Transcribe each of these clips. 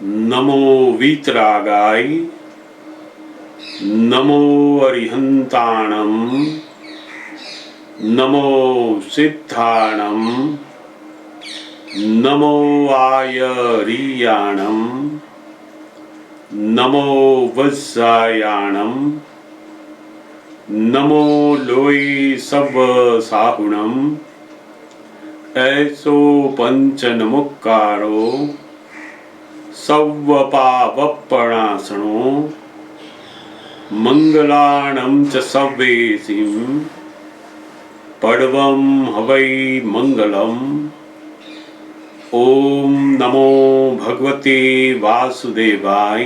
नमो वीतरागाय नमो अरिहंताणं नमो सिद्धाणं नमो आयरियाणं नमो वज्रायाणं नमो लोई सब साहुणं ऐसो पंचनमुक्कारो सव्वपावप्पणासनो मंगलाणं च सव्वेसिं पडवं हवै मंगलम्। ओम नमो भगवते वासुदेवाय।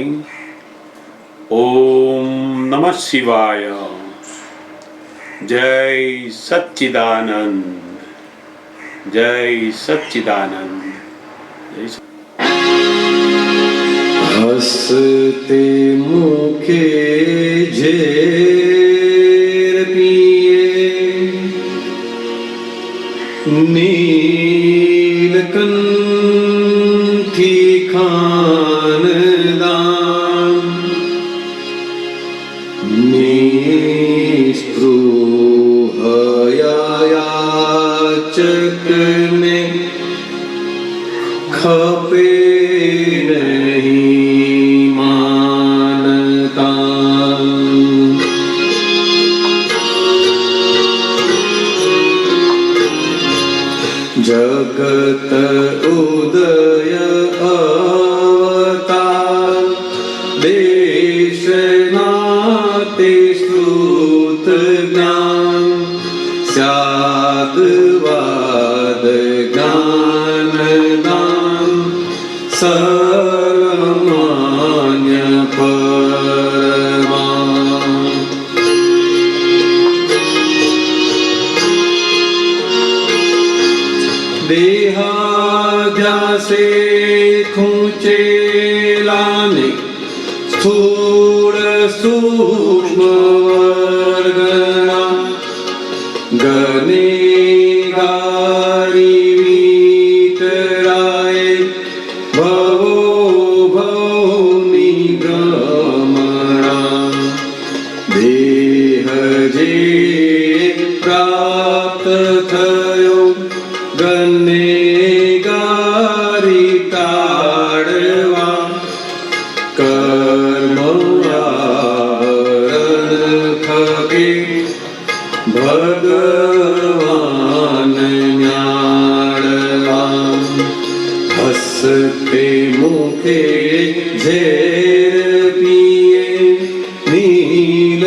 ओम नमः शिवाय। जय सच्चिदानंद, जय सच्चिदानंद। हसते मुखे झेर पिए नीलकंठी खानदान निस्पृहया याचक में खपे जगत उदय अवतार देश नाते श्रुत ज्ञान स्याद्वाद ज्ञान दान सर्वमान्य परमान। देहाध्यासे खुचेलाने स्थूल सूक्ष्म वर्गना गणेगारी वीतराय भवो भवनिभ्रमणा देह जे प्राप्त थयो गणेगारी ताड़वा कर्म आवरण खगे भगवान न्याड़वा। हसते मुखे झेर पिए नीलकंठी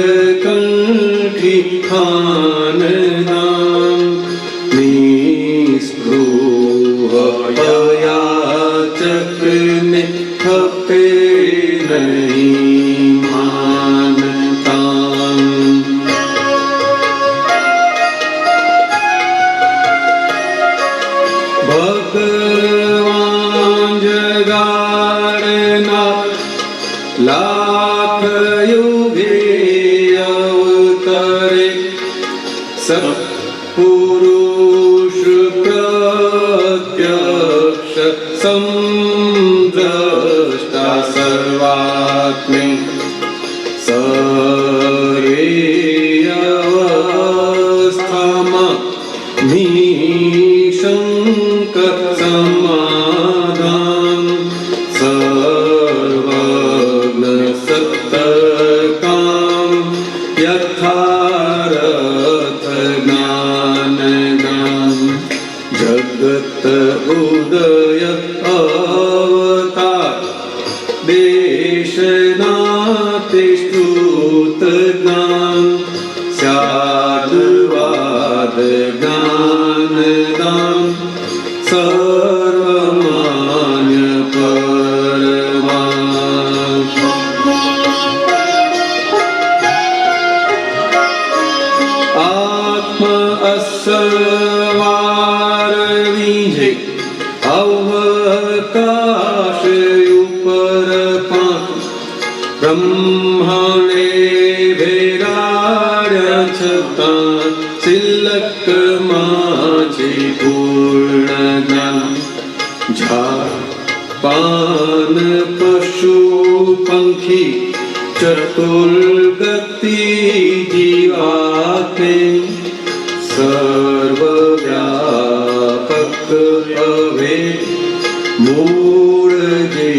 खानदान याचक ने खपे नहीं मानता। भगवान जगाड़ना लाख युगे अवतरे सत्पुरुष प्रत्यक्ष समद्रष्टा सर्वात्मे सर्वे अवस्थामा निशंक समाधान सर्वज्ञ सत्तकाम यथार्थ ज्ञान गान जगत उदय अवतार देश नाते श्रुत ज्ञान स्याद्वाद ज्ञान दान सर्वमान्य परमान। आत्म असवार वीजे अवकाश ऊपर पाक ब्रह्मांडे भेराड्या छतां तिलक माझे पूर्ण ज्ञान झा पान पशु पंखी चतुर्गति जीवाते सर्वव्यापक अभेद मूળ જે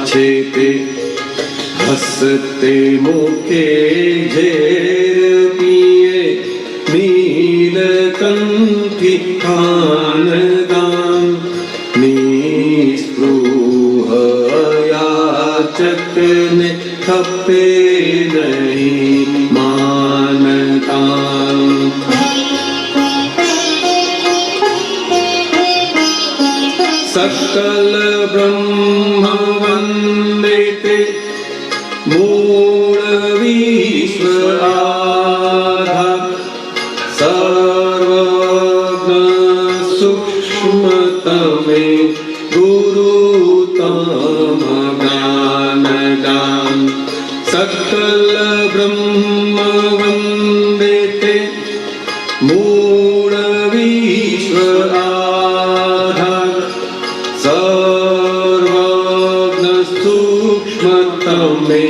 છે તે હસતે મુખે ઝેર પીએ નીલકંઠી ખાનદાન નિસ્પૃહ યાચકને ખપે નહીં માનતાન सकल ब्रह्म वंदे ते मूल विश्व आधार सर्वज्ञ सूक्ष्मतमे गुरुतम ज्ञान दान सकल ब्रह्म वंदे ते मूल विश्व सर्वज्ञ सूक्ष्मतमे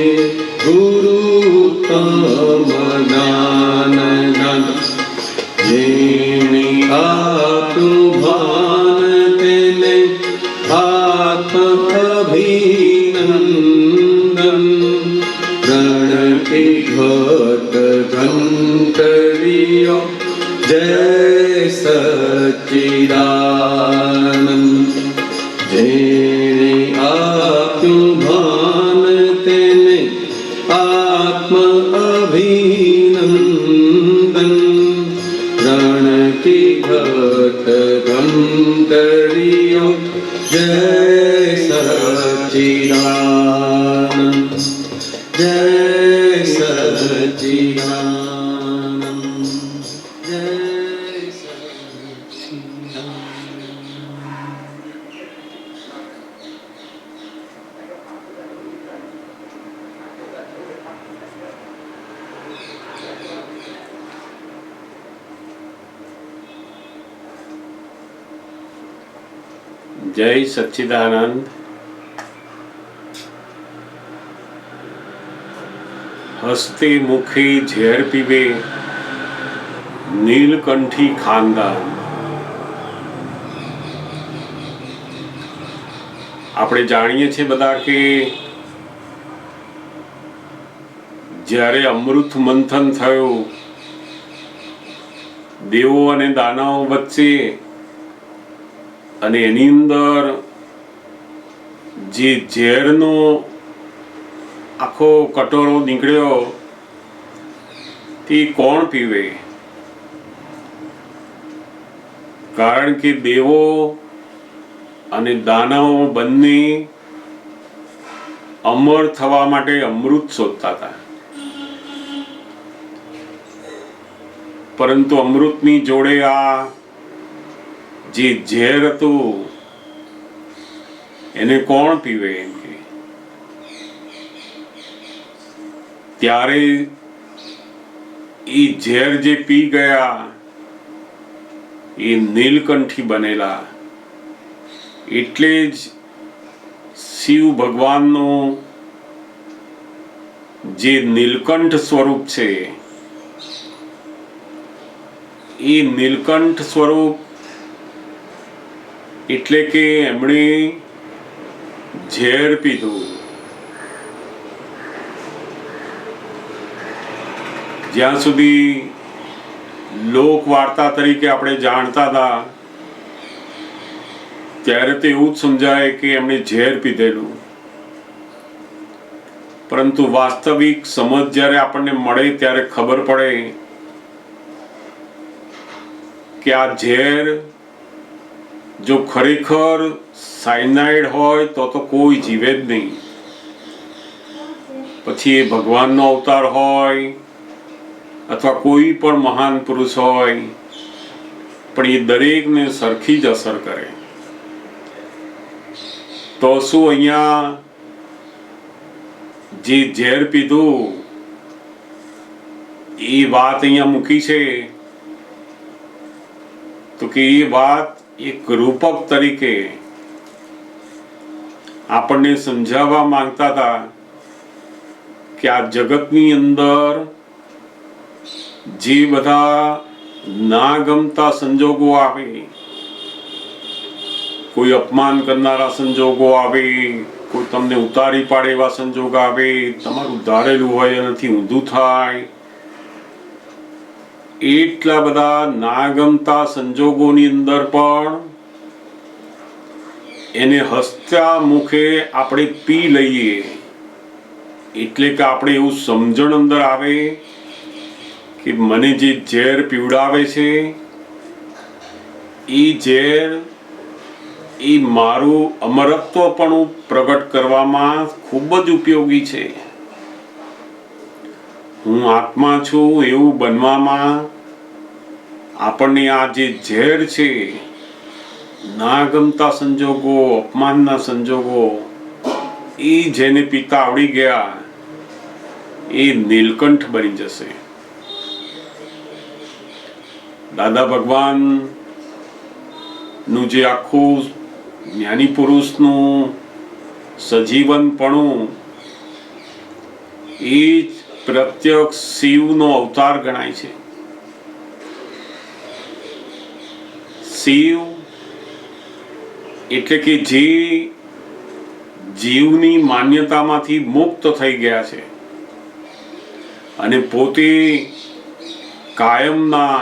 गुरुतम ज्ञान दान जेने आत्मभान तेने आत्म अभिनंदन रण के घट घंटरियो जय सच्चिदानंद जेने आत्मभान तेने आत्म अभिनंदन रण की घट घंटरियो जय सच्चिदानंद जय सच्चिदानंद जय सच्चिदानंद। જય સચ્ચિદાનંદ. હસતે મુખે ઝેર પીવે નીલકંઠી ખાનદાન. આપણે જાણીએ છીએ બધા કે જ્યારે અમૃત મંથન થયું દેવો અને દાનવો વચ્ચે અને એની અંદર જે ઝેરનો આખો કટોરો નીકળ્યો તે કોણ પીવે? કારણ કે દેવો અને દાનવો બંને અમર થવા માટે અમૃત શોધતા હતા, પરંતુ અમૃતની જોડે આ જે ઝેર હતું એને કોણ પીવે? એમ કે ત્યારે એ ઝેર જે પી ગયા એ નીલકંઠી બનેલા. એટલે જ શિવ ભગવાનનું જે નીલકંઠ સ્વરૂપ છે એ નીલકંઠ સ્વરૂપ એટલે કે એમણે ઝેર પીધું. જ્યાં સુધી લોક વાર્તા તરીકે આપણે જાણતા હતા ત્યારે તો એવું જ સમજાય કે એમણે ઝેર પીધેલું, પરંતુ વાસ્તવિક સમજ જ્યારે આપણને મળે ત્યારે ખબર પડે કે આ ઝેર જો ખરેખર સાયનાઇડ હોય તો કોઈ જીવે જ નહીં. પછી એ ભગવાનનો અવતાર હોય અથવા કોઈ પણ મહાન પુરુષ હોય, પણ એ દરેકને સરખી જ અસર કરે. તો શું અહીંયા જે ઝેર પીધું એ વાત અહીંયા મૂકી છે તો કે એ વાત એક રૂપક તરીકે આપણને સમજાવવા માંગતા હતા કે આ જગતની અંદર જે બધા ના ગમતા સંજોગો આવે, કોઈ અપમાન કરનારા સંજોગો આવે, કોઈ તમને ઉતારી પાડે એવા સંજોગ આવે, તમારું ધારેલું હોય એનાથી ઊંધું થાય, એટલા બધા ના ગમતા સંજોગોની અંદર પણ એને હસતા મુખે આપણે પી લઈએ. એટલે કે આપણે એવું સમજણ અંદર આવે કે મને જે ઝેર પીવડાવે છે એ ઝેર એ મારું અમરત્વપણું પ્રગટ કરવામાં ખૂબ જ ઉપયોગી છે. હું આત્મા છું એવું બનવામાં આપણને આ જે ઝેર છે, ના ગમતા સંજોગો, અપમાનના સંજોગો, એ જેને પિતા આવડી ગયા એ નીલકંઠ બની જશે. દાદા ભગવાન નું જે આખું જ્ઞાની પુરુષનું સજીવનપણું એ જ પ્રત્યક્ષ શિવનો અવતાર ગણાય છે. શિવ એટલે કે જે જીવની માન્યતામાંથી મુક્ત થઈ ગયા છે અને પોતે કાયમના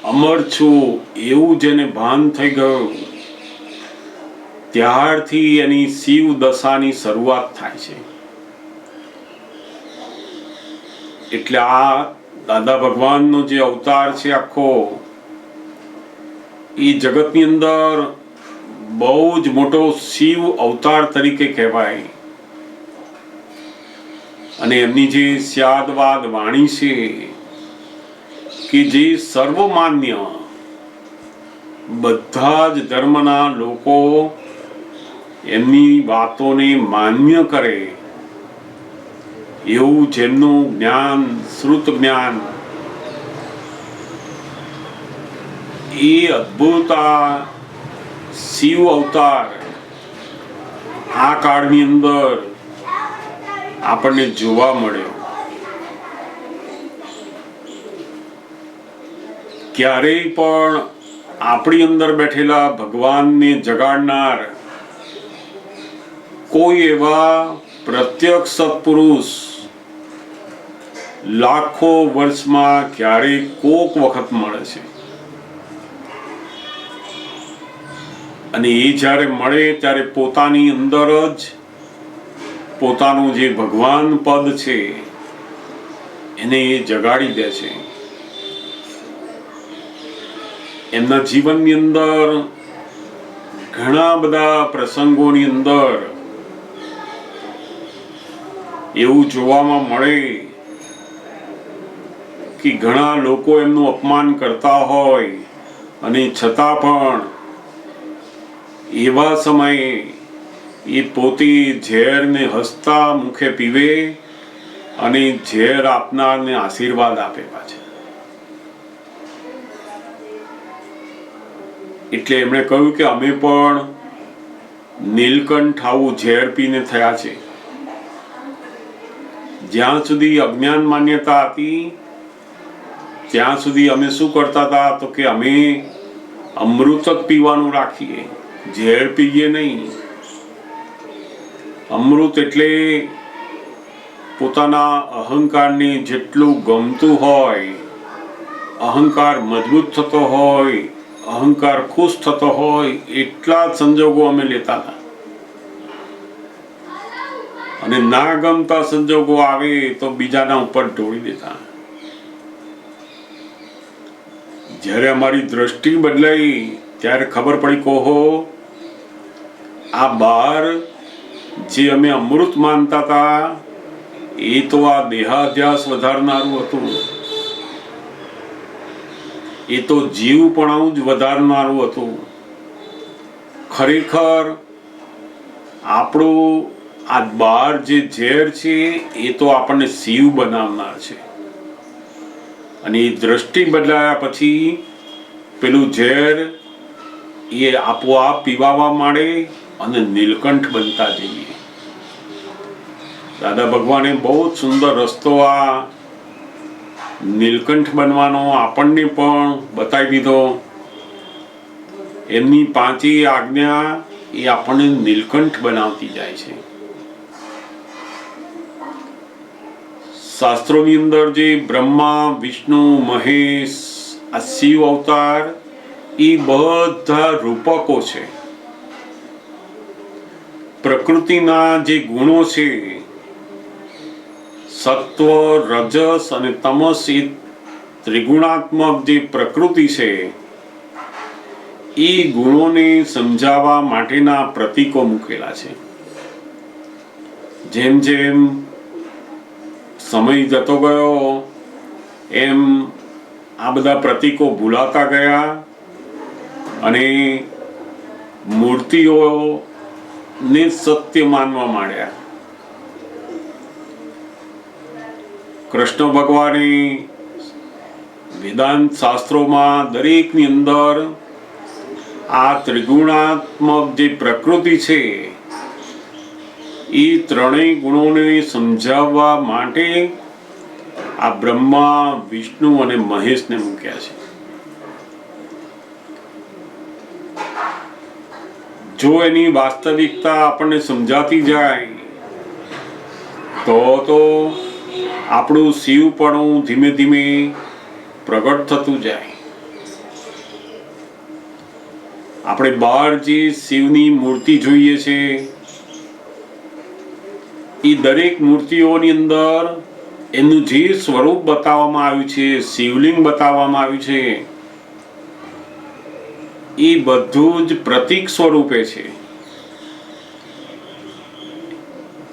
અમર છું એવું જેને ભાન થઈ ગયું, ત્યારથી એની શિવ દશાની શરૂઆત થાય છે. એટલે આ દાદા ભગવાનનો જે અવતાર છે આખો, એ જગતની અંદર બહુ જ મોટો શિવ અવતાર તરીકે કહેવાય. અને એમની જે સ્યાદવાદ વાણી છે કે જે સર્વમાન્ય બધા જ ધર્મના લોકો એમની વાતોને માન્ય કરે એવું જેમનું જ્ઞાન, શ્રુત જ્ઞાન, એ અદ્ભુત શિવ અવતાર આ કાળની અંદર આપણને જોવા મળ્યો. ક્યારેય પણ આપણી અંદર બેઠેલા ભગવાનને જગાડનાર કોઈ એવા પ્રત્યક્ષ સત્પુરુષ લાખો વર્ષમાં ક્યારેય કોક વખત મળે છે. અને એ જ્યારે મળે ત્યારે પોતાની અંદર જ પોતાનું જે ભગવાન પદ છે એને એ જગાડી દે છે. એમના જીવનની અંદર ઘણા બધા પ્રસંગોની અંદર એવું જોવામાં મળે કે ઘણા લોકો એમનું અપમાન કરતા હોય અને છતાં પણ એવા સમયે એ પોતે ઝેરને હસતા મુખે પીવે અને ઝેર આપનારને આશીર્વાદ આપે પાછા. એટલે એમણે કહ્યું કે અમે પણ નીલકંઠ આવું ઝેર પીને થયા છે. જ્યાં સુધી અજ્ઞાન માન્યતા હતી ત્યાં સુધી અમે શું કરતા હતા તો કે અમે અમૃત જ પીવાનું રાખીએ, ઝેર પીએ નહીં. અમૃત એટલે પોતાના અહંકારને જેટલું ગમતું હોય, અહંકાર મજબૂત થતો હોય, અહંકાર ખુશ થતો હોય એટલા જ સંજોગો અમે લેતા હતા. અને ના ગમતા સંજોગો આવે તો બીજાના ઉપર ઢોળી દેતા. જ્યારે અમારી દ્રષ્ટિ બદલાઈ ત્યારે ખબર પડી કે ઓહો, આ બહાર જે અમે અમૃત માનતા હતા એ તો આ દેહાધ્યાસ વધારનારું હતું, એ તો જીવપણાનું જ વધારનારું હતું. ખરેખર આપણું આ બહાર જે ઝેર છે એ તો આપણને શિવ બનાવનાર છે. અને એ દ્રષ્ટિ બદલાયા પછી પેલું ઝેર એ આપોઆપ પીવાવા માંડે અને નીલકંઠ બનતા જઈએ. દાદા ભગવાને બહુ જ સુંદર રસ્તો આ નીલકંઠ બનવાનો આપણને પણ બતાવી દીધો. એમની 5 આજ્ઞા એ આપણને નીલકંઠ બનાવતી જાય છે. શાસ્ત્રોની અંદર જે બ્રહ્મા, વિષ્ણુ, મહેશ, આ શિવ અવતાર એ બધા રૂપકો છે. પ્રકૃતિના જે ગુણો છે સત્વ, રજસ અને તમસ, એ ત્રિગુણાત્મક જે પ્રકૃતિ છે એ ગુણોને સમજાવવા માટેના પ્રતીકો મૂકેલા છે. જેમ જેમ સમય જતો ગયો એમ આ બધા પ્રતીકો ભૂલાતા ગયા અને મૂર્તિઓને સત્ય માનવા માંડ્યા. કૃષ્ણ ભગવાને વેદાંત શાસ્ત્રોમાં દરેકની અંદર આ ત્રિગુણાત્મક જે પ્રકૃતિ છે એ ત્રણેય ગુણોને સમજાવવા માટે આ બ્રહ્મા, વિષ્ણુ અને મહેશને મૂક્યા છે. જો એની વાસ્તવિકતા આપણને સમજાતી જાય તો આપણું શિવપણું ધીમે ધીમે પ્રગટ થતું જાય. આપણે બહાર જે શિવની મૂર્તિ જોઈએ છે એ દરેક મૂર્તિઓની અંદર એનું જે સ્વરૂપ બતાવવામાં આવ્યું છે, શિવલિંગ બતાવવામાં આવ્યું છે, એ બધું જ પ્રતીક સ્વરૂપે છે.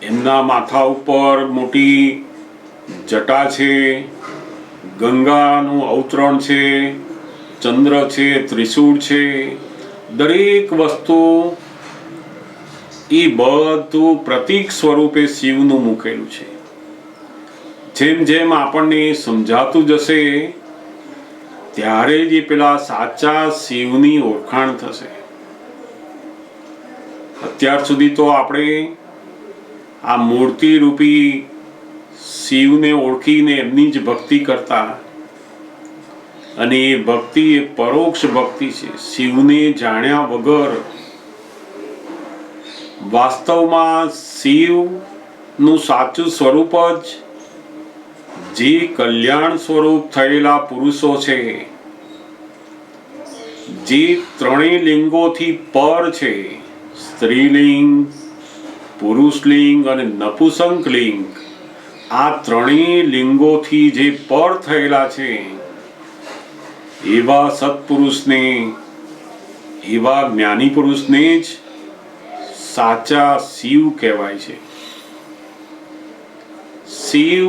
એમના માથા ઉપર મોટી જટા છે, ગંગાનું અવતરણ છે, ચંદ્ર છે, ત્રિશૂળ છે, દરેક વસ્તુ એ બધું પ્રતીક સ્વરૂપે શિવનું મૂકેલું છે. જેમ જેમ આપણને સમજાતું જશે ત્યારે જ પેલા સાચા શિવની ઓળખાણ થશે. અત્યાર સુધી તો આપણે આ મૂર્તિ રૂપી શિવને ઓળખીને એમની જ ભક્તિ કરતા, અને એ ભક્તિ એ પરોક્ષ ભક્તિ છે. શિવને જાણ્યા વગર વાસ્તવમાં શિવનું સાચું સ્વરૂપ જ જે કલ્યાણ સ્વરૂપ થયેલા પુરુષો છે, જે ત્રણેય લિંગોથી પર છે, સ્ત્રીલિંગ, પુરુષલિંગ અને નપુંસક લિંગ, આ ત્રણેય લિંગોથી જે પર થયેલા છે એવા સત્પુરુષને, એવા જ્ઞાની પુરુષને જ સાચા શિવ કહેવાય છે. શિવ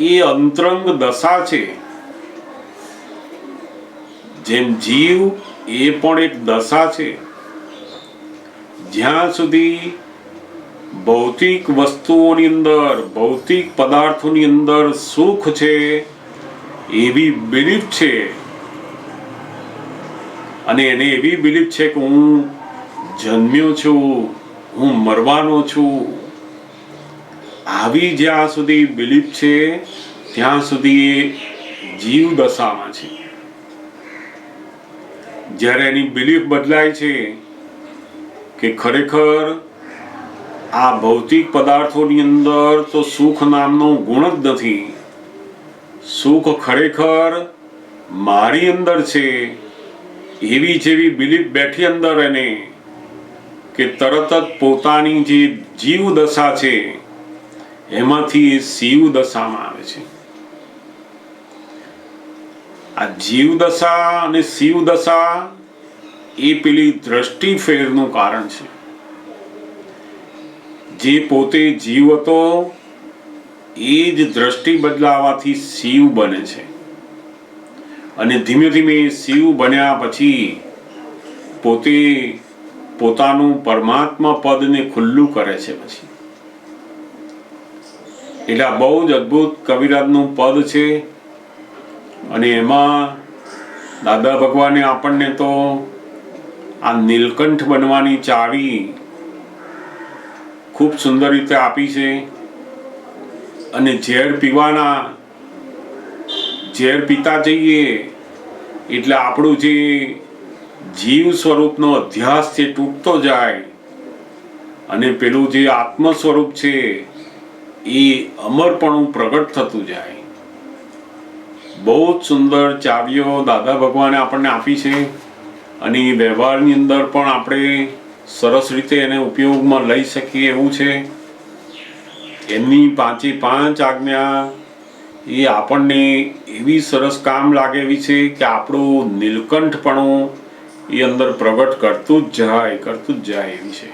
એ અંતરંગ દશા છે. જેમ જીવ એ પણ એક દશા છે. જ્યાં સુધી ભૌતિક વસ્તુઓની અંદર, ભૌતિક પદાર્થોની અંદર સુખ છે એવી બિલીફ છે, અને એને એવી બિલીફ છે કે હું જન્મ્યો છું, હું મરવાનો છું, આવી જ્યાં સુધી બિલીફ છે ત્યાં સુધી એ જીવ દશામાં છે. જ્યારે એની બિલીફ બદલાય છે કે ખરેખર આ ભૌતિક પદાર્થોની અંદર તો સુખ નામનો ગુણ જ નથી, સુખ ખરેખર મારી અંદર છે, એવી જેવી બિલીફ બેઠી અંદર એને કે તરત જ પોતાની જે જીવ દશા છે એમાંથી શિવ દશામાં આવે છે. આ જીવ દશા અને શિવ દશા એ પેલી દ્રષ્ટિ ફેરનું કારણ છે. જે પોતે જીવ હતો એ જ દ્રષ્ટિ બદલાવાથી શિવ બને છે, અને ધીમે ધીમે શિવ બન્યા પછી પોતે પોતાનું પરમાત્મા પદને ખુલ્લું કરે છે. પછી એટલે આ બહુ જ અદ્ભુત કવિરાજનું પદ છે, અને એમાં દાદા ભગવાને આપણને તો આ નીલકંઠ બનવાની ચાવી ખૂબ સુંદર રીતે આપી છે. અને ઝેર પીવાના, ઝેર પીતા જઈએ એટલે આપણું જે જીવ સ્વરૂપનો અધ્યાસ છે તૂટતો જાય અને પેલું જે આત્મ સ્વરૂપ છે એ અમરપણું પ્રગટ થતું જાય. બહુ જ સુંદર ચાવીઓ દાદા ભગવાને આપણને આપી છે અને વ્યવહારની અંદર પણ આપણે સરસ રીતે એને ઉપયોગમાં લઈ શકીએ એવું છે. એમની 5 આજ્ઞા એ આપણને એવી સરસ કામ લાગે એવી છે કે આપણું નીલકંઠપણું એ અંદર પ્રગટ કરતું જ જાય એવી છે.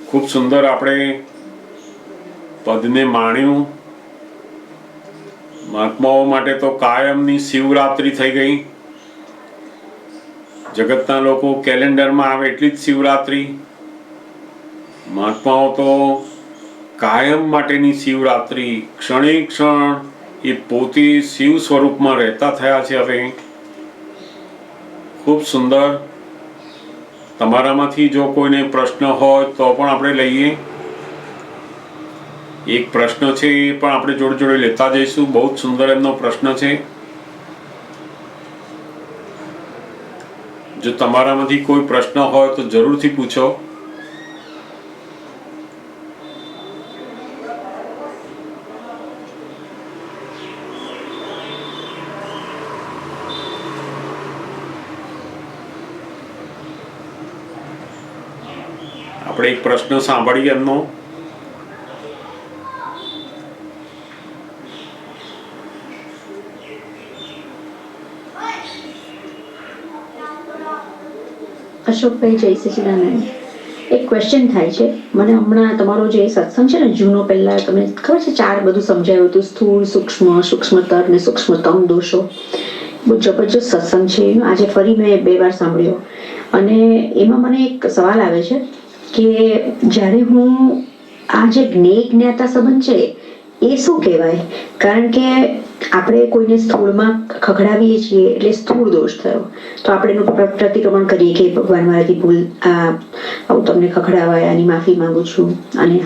ખૂબ સુંદર આપણે પદને માણ્યું. મહાત્માઓ માટે તો કાયમની શિવરાત્રિ થઈ ગઈ. જગતના લોકો કેલેન્ડરમાં આવે એટલી જ શિવરાત્રિ. મહાત્માઓ તો કાયમ માટેની શિવરાત્રિ, ક્ષણે ક્ષણ એ પોતે શિવ સ્વરૂપમાં રહેતા થયા છે હવે. ખૂબ સુંદર. તમારામાંથી જો કોઈને પ્રશ્ન હોય તો પણ આપણે લઈએ. એક પ્રશ્ન છે એ પણ આપણે જોડે જોડે લેતા જઈશું. બહુ જ સુંદર એમનો પ્રશ્ન છે. જો તમારામાંથી કોઈ પ્રશ્ન હોય તો જરૂરથી પૂછો. આપણે એક પ્રશ્ન સાંભળીએ એમનો. અશોકભાઈ, જય સચિદાનંદ. એક ક્વેશ્ચન થાય છે મને. હમણાં તમારો જે સત્સંગ છે ને જૂનો, પહેલા તમને ખબર છે 4 બધું સમજાયું હતું, સ્થૂળ, સૂક્ષ્મ, સૂક્ષ્મતર ને સૂક્ષ્મતમ દોષો. બહુ જબરજસ્ત સત્સંગ છે. આજે ફરી મેં 2 વાર સાંભળ્યો અને એમાં મને એક સવાલ આવે છે કે જ્યારે હું આ જે જ્ઞેય જ્ઞાતા સંબંધ છે એ શું કહેવાય? કારણ કે આપણે કોઈને સ્થૂળમાં ખખડાવીએ છીએ એટલે સ્થૂળ દોષ થયો, તો આપણે એનું પ્રતિક્રમણ કરીએ કે ભગવાન મારાથી ભૂલ, આવું તમને ખખડાવાય, આની માફી માંગુ છું અને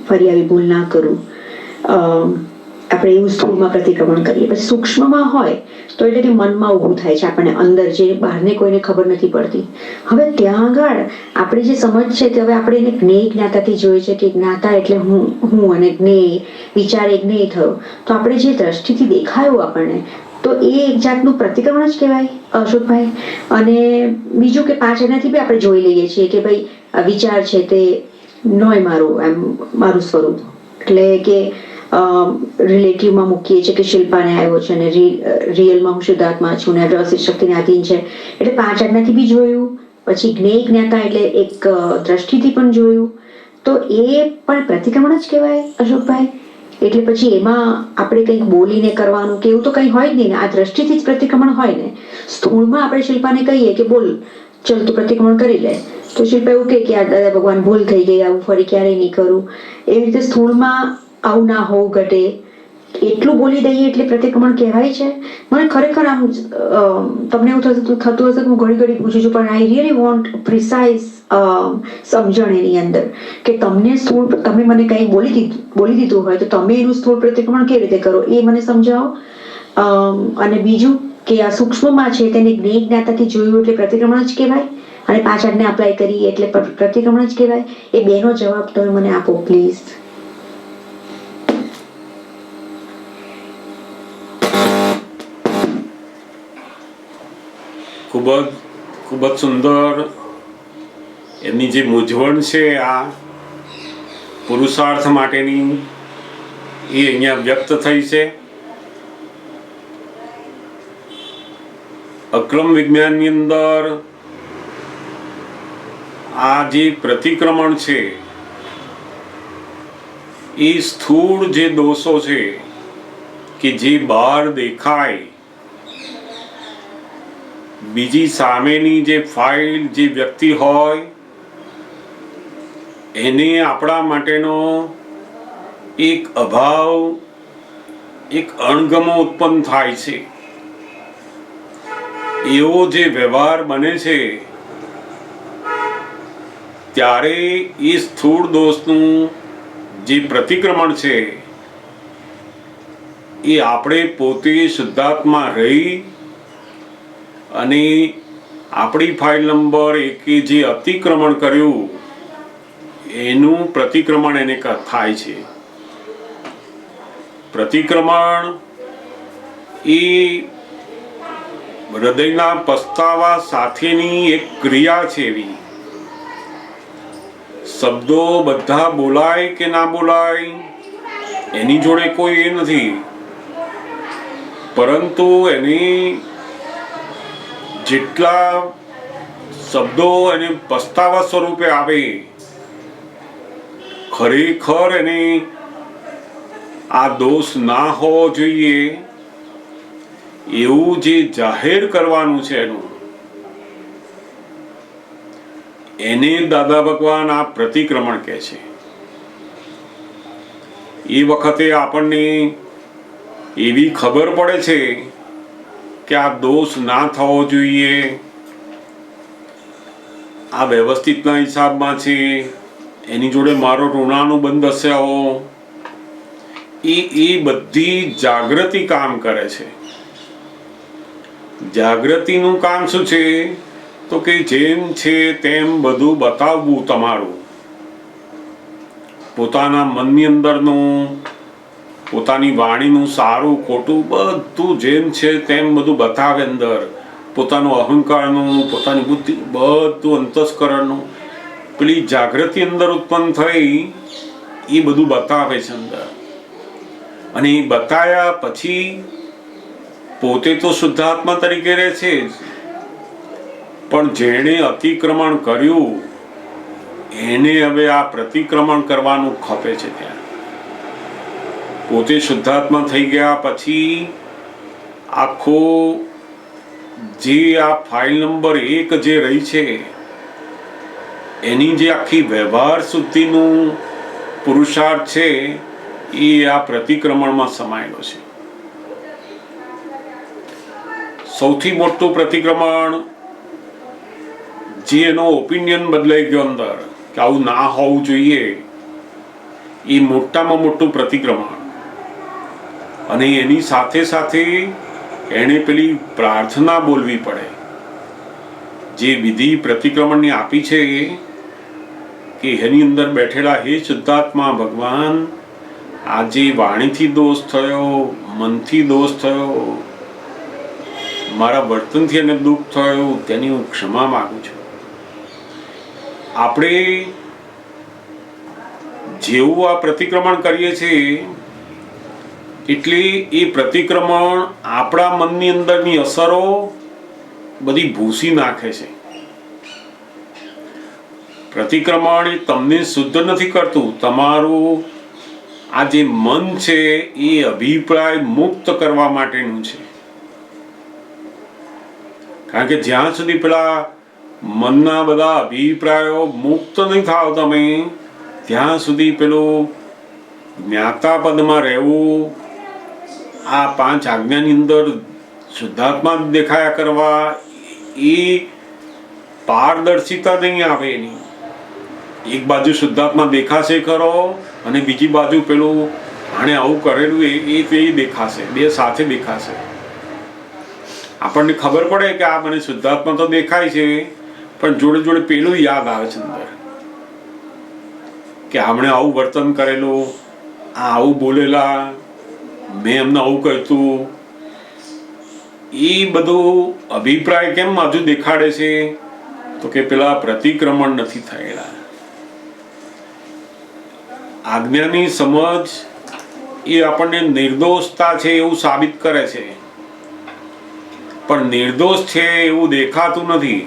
ફરી આવી ભૂલ ના કરું. આપણે એવું સ્થૂળમાં પ્રતિક્રમણ કરીએ. પછી સૂક્ષ્મમાં હોય તો એટલે કે મનમાં ઊભું થાય છે આપણને અંદર, જે બહારને કોઈને ખબર નથી પડતી. હવે ત્યાં આગળ આપણી જે સમજ છે તે હવે આપણે એને જ્ઞેય જ્ઞાતાથી જોઈએ છે કે જ્ઞાતા એટલે હું અને જ્ઞેય, વિચાર એ જ્ઞેય થયો. તો આપણે જે દ્રષ્ટિથી દેખાયું આપણને, તો એ એક જાતનું પ્રતિક્રમણ જ કહેવાય અશોકભાઈ. અને બીજું કે 5 આજ્ઞાથી બી આપણે જોઈ લઈએ છીએ કે ભાઈ આ વિચાર છે તે નોય મારું સ્વરૂપ, એટલે કે રિલેટિવમાં મૂકીએ છીએ કે શિલ્પાને આવ્યો છે અને રિયલમાં હું શુદ્ધાત્મા છું ને વ્યવસ્થિત શક્તિને આધીન છે. એટલે 5 આજ્ઞાથી બી જોયું, પછી જ્ઞેય જ્ઞાતા એટલે એક દ્રષ્ટિથી પણ જોયું. તો એ પણ પ્રતિક્રમણ જ કહેવાય અશોકભાઈ. એટલે પછી એમાં આપણે કંઈક બોલીને કરવાનું કે એવું તો કંઈ હોય જ નહીં ને, આ દ્રષ્ટિથી જ પ્રતિક્રમણ હોય ને. સ્થૂળમાં આપણે શિલ્પાને કહીએ કે બોલ ચલ તું પ્રતિક્રમણ કરી લે, તો શિલ્પા એવું કહે કે આ દાદા ભગવાન ભૂલ થઈ ગઈ, આવું ફરી ક્યારેય નહીં કરું. એવી રીતે સ્થૂળમાં આવું ના હોવું ઘટે એટલું બોલી દઈએ એટલે પ્રતિક્રમણ કહેવાય છે. મને ખરેખર આમ તમને એવું થતું હશે કે હું ઘડી પૂછું છું, પણ આઈ રિયલી વોન્ટ પ્રિસાઇઝ સમજણ એની અંદર કે તમને સ્થૂળ, તમે મને કંઈ બોલી દીધું હોય તો તમે એનું સ્થૂળ પ્રતિક્રમણ કેવી રીતે કરો એ મને સમજાવો. અને બીજું કે આ સૂક્ષ્મમાં છે તેને જ્ઞેય જ્ઞાતાથી જોયું એટલે પ્રતિક્રમણ જ કહેવાય, અને 5 આજ્ઞા અપ્લાય કરી એટલે પ્રતિક્રમણ જ કહેવાય. એ બેનો જવાબ તમે મને આપો પ્લીઝ. ખૂબ જ સુંદર એમની જે મૂંઝવણ છે આ પુરુષાર્થ માટેની, એ અહીંયા વ્યક્ત થઈ છે. અક્રમ વિજ્ઞાનની અંદર આ જે પ્રતિક્રમણ છે એ સ્થૂળ જે દોષો છે કે જે બહાર દેખાય, બીજી સામેની જે ફાઇલ, જે વ્યક્તિ હોય એને આપણા માટેનો એક અભાવ, એક અણગમો ઉત્પન્ન થાય છે. એવો જે વ્યવહાર બને છે ત્યારે એ સ્થૂળ દોષનું જે પ્રતિક્રમણ છે એ આપણે પોતે શુદ્ધાત્મા રહી અને આપણી ફાઇલ નંબર એકે જે અતિક્રમણ કર્યું એનું પ્રતિક્રમણ એને થાય છે. પ્રતિક્રમણ એ હૃદયના પસ્તાવા સાથેની એક ક્રિયા છે. એવી શબ્દો બધા બોલાય કે ના બોલાય એની જોડે કોઈ એ નથી, પરંતુ એની જેટલા શબ્દો એને પસ્તાવા સ્વરૂપે આવે ખરેખર એને આ દોષ ના હોવો જોઈએ એવું જે જાહેર કરવાનું છે એને દાદા ભગવાન આ પ્રતિક્રમણ કહે છે. એ વખતે આપણને એવી ખબર પડે છે કે આ દોષ ના થવો જોઈએ, આ વ્યવસ્થિતના હિસાબમાં છે, એની જોડે મારો ઋણાનુબંધ હશે આવો. એ બધી જાગૃતિ કામ કરે છે. જાગૃતિનું કામ શું છે? તો કે જેમ છે તેમ બધું બતાવવું, તમારું પોતાના મનની અંદરનું, પોતાની વાણીનું સારું ખોટું બધું જેમ છે તેમ બધું બતાવે. અંદર પોતાનું અહંકારનું, પોતાની બુદ્ધિ, બધું અંતસ્કરણનું, પેલી જાગૃતિ અંદર ઉત્પન્ન થઈ એ બધું બતાવે છે અંદર. અને એ બતાયા પછી પોતે તો શુદ્ધાત્મા તરીકે રહે છે જ, પણ જેણે અતિક્રમણ કર્યું એને હવે આ પ્રતિક્રમણ કરવાનું ખપે છે. ત્યાં પોતે શુદ્ધાત્મા થઈ ગયા પછી આખો જે આ ફાઇલ નંબર 1 જે રહી છે એની જે આખી વ્યવહાર શુદ્ધિનું પુરુષાર્થ છે એ આ પ્રતિક્રમણમાં સમાયેલો છે. સૌથી મોટું પ્રતિક્રમણ જે એનો ઓપિનિયન બદલાઈ ગયો અંદર કે આવું ના હોવું જોઈએ, એ મોટામાં મોટું પ્રતિક્રમણ. અને એની સાથે સાથે એને પેલી પ્રાર્થના બોલવી પડે જે વિધિ પ્રતિક્રમણની આપી છે કે એની અંદર બેઠેલા હે શુદ્ધાત્મા ભગવાન, આજે વાણીથી દોષ થયો, મનથી દોષ થયો, મારા વર્તનથી એને દુઃખ થયું, તેની હું ક્ષમા માંગુ છું. આપણે જેવું આ પ્રતિક્રમણ કરીએ છીએ એટલે એ પ્રતિક્રમણ આપણા મનની અંદરની અસરો બધી ભૂસી નાખે છે. પ્રતિક્રમણ એ તમને શુદ્ધ નથી કરતું, તમારું આ જે મન છે એ અભિપ્રાય મુક્ત કરવા માટેનું છે. કારણ કે જ્યાં સુધી પેલા મનના બધા અભિપ્રાયો મુક્ત નહીં થાવ તમે, ત્યાં સુધી પેલું જ્ઞાતા પદમાં રહેવું, આ 5 આજ્ઞાની અંદર શુદ્ધાત્મા દેખાયા કરવા, એ પારદર્શિતા નહીં આવે એની. એક બાજુ શુદ્ધાત્મા દેખાશે ખરો અને બીજી બાજુ પેલું આણે આવું કરેલું એ દેખાશે, બે સાથે દેખાશે. આપણને ખબર પડે કે આ મને શુદ્ધાત્મા તો દેખાય છે, પણ જોડે જોડે પેલું યાદ આવે છે અંદર કે આમણે આવું વર્તન કરેલું, આ આવું બોલેલા, મેં એમને આવું કહ્યું. એ બધું અભિપ્રાય કેમ હજુ દેખાડે છે? તો કે પેલા પ્રતિક્રમણ નથી થયેલા. આજ્ઞાની સમજ એ આપણને નિર્દોષતા છે એવું સાબિત કરે છે, પણ નિર્દોષ છે એવું દેખાતું નથી.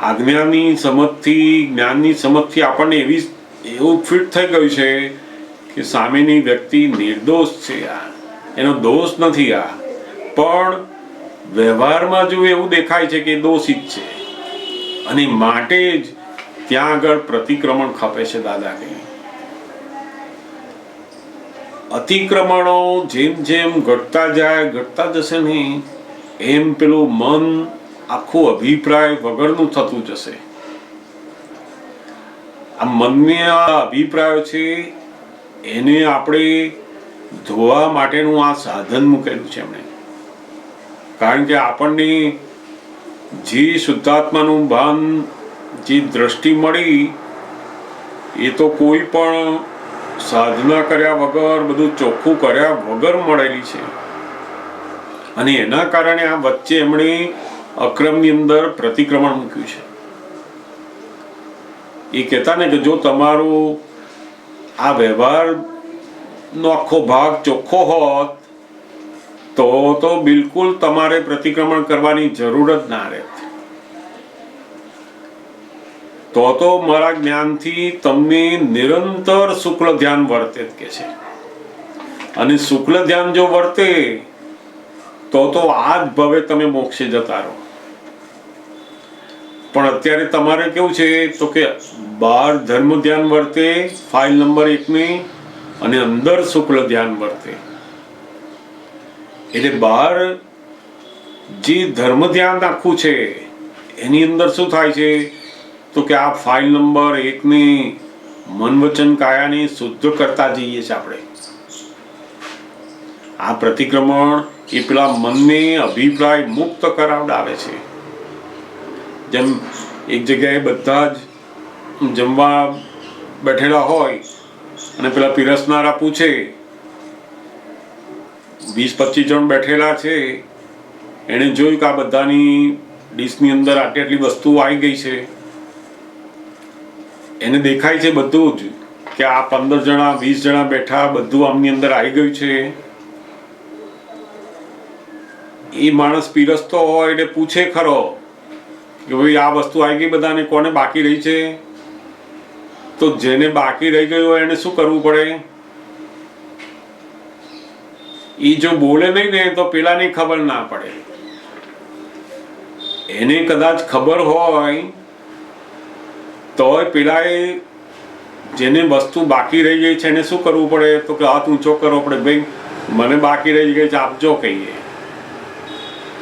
આજ્ઞાની સમજથી, જ્ઞાનની સમજથી આપણને એવું ફિટ થઈ ગયું છે કે સામેની વ્યક્તિ નિર્દોષ છે, એનો દોષ નથી. આ પણ વ્યવહારમાં જો એવું દેખાય છે કે દોષિત છે, અને માટે જ ત્યાં આગળ પ્રતિક્રમણ ખપે છે. દાદા કે અતિક્રમણો જેમ જેમ ઘટતા જશે ને એમ પેલું મન આખું અભિપ્રાય વગરનું થતું જશે. આ મનના અભિપ્રાયો છે એને આપણે ધોવા માટેનું આ સાધન મૂકેલું છે એમણે. કારણ કે આપણને જે શુદ્ધાત્માનું ભાન, જે દ્રષ્ટિ મળી એ તો કોઈ પણ સાધના કર્યા વગર, બધું ચોખ્ખું કર્યા વગર મળેલી છે. અને એના કારણે આ વચ્ચે એમણે અક્રમની અંદર પ્રતિક્રમણ મૂક્યું છે. એ કહેતા ને કે જો તમારો આ વ્યવહારનો આખો ભાગ ચોખ્ખો હોત તો બિલકુલ તમારે પ્રતિક્રમણ કરવાની જરૂર જ ના રહેત. તો મારા જ્ઞાનથી તમને નિરંતર શુક્લ ધ્યાન વર્તે કે છે. અને શુક્લ ધ્યાન જો વર્તે તો આ જ ભવે તમે મોક્ષે જતા રહો. પણ અત્યારે તમારે કેવું છે તો કે બહાર ધર્મ ધ્યાન વર્તે ફાઇલ નંબર 1 ની, અને અંદર શુક્લ ધ્યાન વર્તે. એટલે બહાર જે ધર્મ ધ્યાન આખું છે એની અંદર શું થાય છે તો કે આ ફાઇલ નંબર 1 ની મન વચન કાયાને શુદ્ધ કરતા જઈએ છીએ આપણે. આ પ્રતિક્રમણ એ પેલા મનને અભિપ્રાય મુક્ત કરાવડાવે છે. જેમ એક જગ્યાએ બધા જ જમવા બેઠેલા હોય અને પેલા પીરસનારા પૂછે, 20-25 જણ બેઠેલા છે, એણે જોયું કે આ બધાની ડીશની અંદર આટલી વસ્તુ આવી ગઈ છે. એને દેખાય છે બધું જ કે આ 15 જણા 20 જણા બેઠા બધું આમની અંદર આવી ગયું છે. એ માણસ પીરસતો હોય એટલે પૂછે ખરો કે ભાઈ આ વસ્તુ આવી ગઈ બધાને, કોને બાકી રહી છે? તો જેને બાકી રહી ગયું હોય એને શું કરવું પડે? એ જો બોલે નહીં ને તો પેલાની ખબર ના પડે. એને કદાચ ખબર હોય તોય પેલાએ જેને વસ્તુ બાકી રહી ગઈ છે એને શું કરવું પડે તો કે હાથ ઊંચો કરવો પડે, ભાઈ મને બાકી રહી ગઈ છે આપજો કહીએ.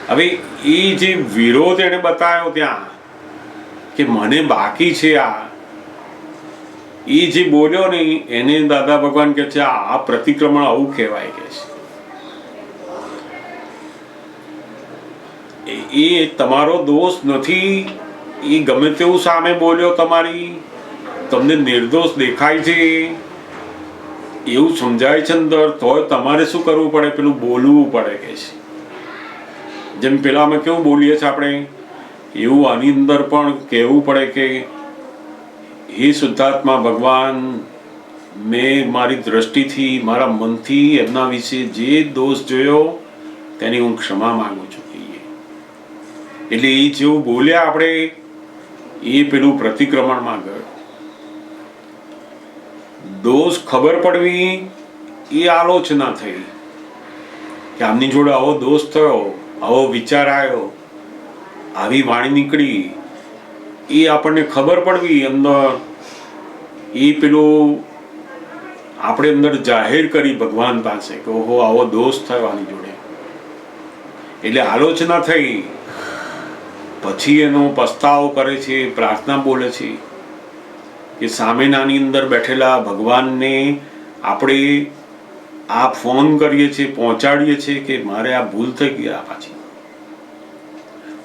હવે એ જે વિરોધ એને બતાવ્યો ત્યાં કે મને બાકી છે આ, એ જે બોલ્યો ને એને દાદા ભગવાન કહે છે આ પ્રતિક્રમણ આવું કહેવાય કે છે. એ તમારો દોષ નથી. એ ગમે તેવું સામે બોલ્યો તમારી, તમને નિર્દોષ દેખાય છે એવું સમજાય છે અંદર, તોય તમારે શું કરવું પડે? પેલું બોલવું પડે કે છે. જેમ પેલામાં કેવું બોલીએ છીએ આપણે, એવું આની અંદર પણ કહેવું પડે કે હે શુદ્ધાત્મા ભગવાન, મેં મારી દ્રષ્ટિથી, મારા મનથી એમના વિશે જે દોષ જોયો તેની હું ક્ષમા માંગુ છું. એટલે એ જેવું બોલ્યા આપણે એ પેલું પ્રતિક્રમણમાં ગયો. દોષ ખબર પડવી એ આલોચના થઈ કે આમની જોડે આવો દોષ થયો, આવો વિચાર આવ્યો, આવી વાણી નીકળી, એ આપણને ખબર પડવી અંદર, એ પેલું આપણે અંદર જાહેર કરી ભગવાન પાસે કે ઓહો આવો દોષ થયો આની જોડે. એટલે આલોચના થઈ. પછી એનો પસ્તાવો કરે છે, પ્રાર્થના બોલે છે કે સામેનાની અંદર બેઠેલા ભગવાનને આપણે આ ફોન કરીએ છીએ, પહોંચાડીએ છીએ કે મારે આ ભૂલ થઈ ગઈ આ પાછી.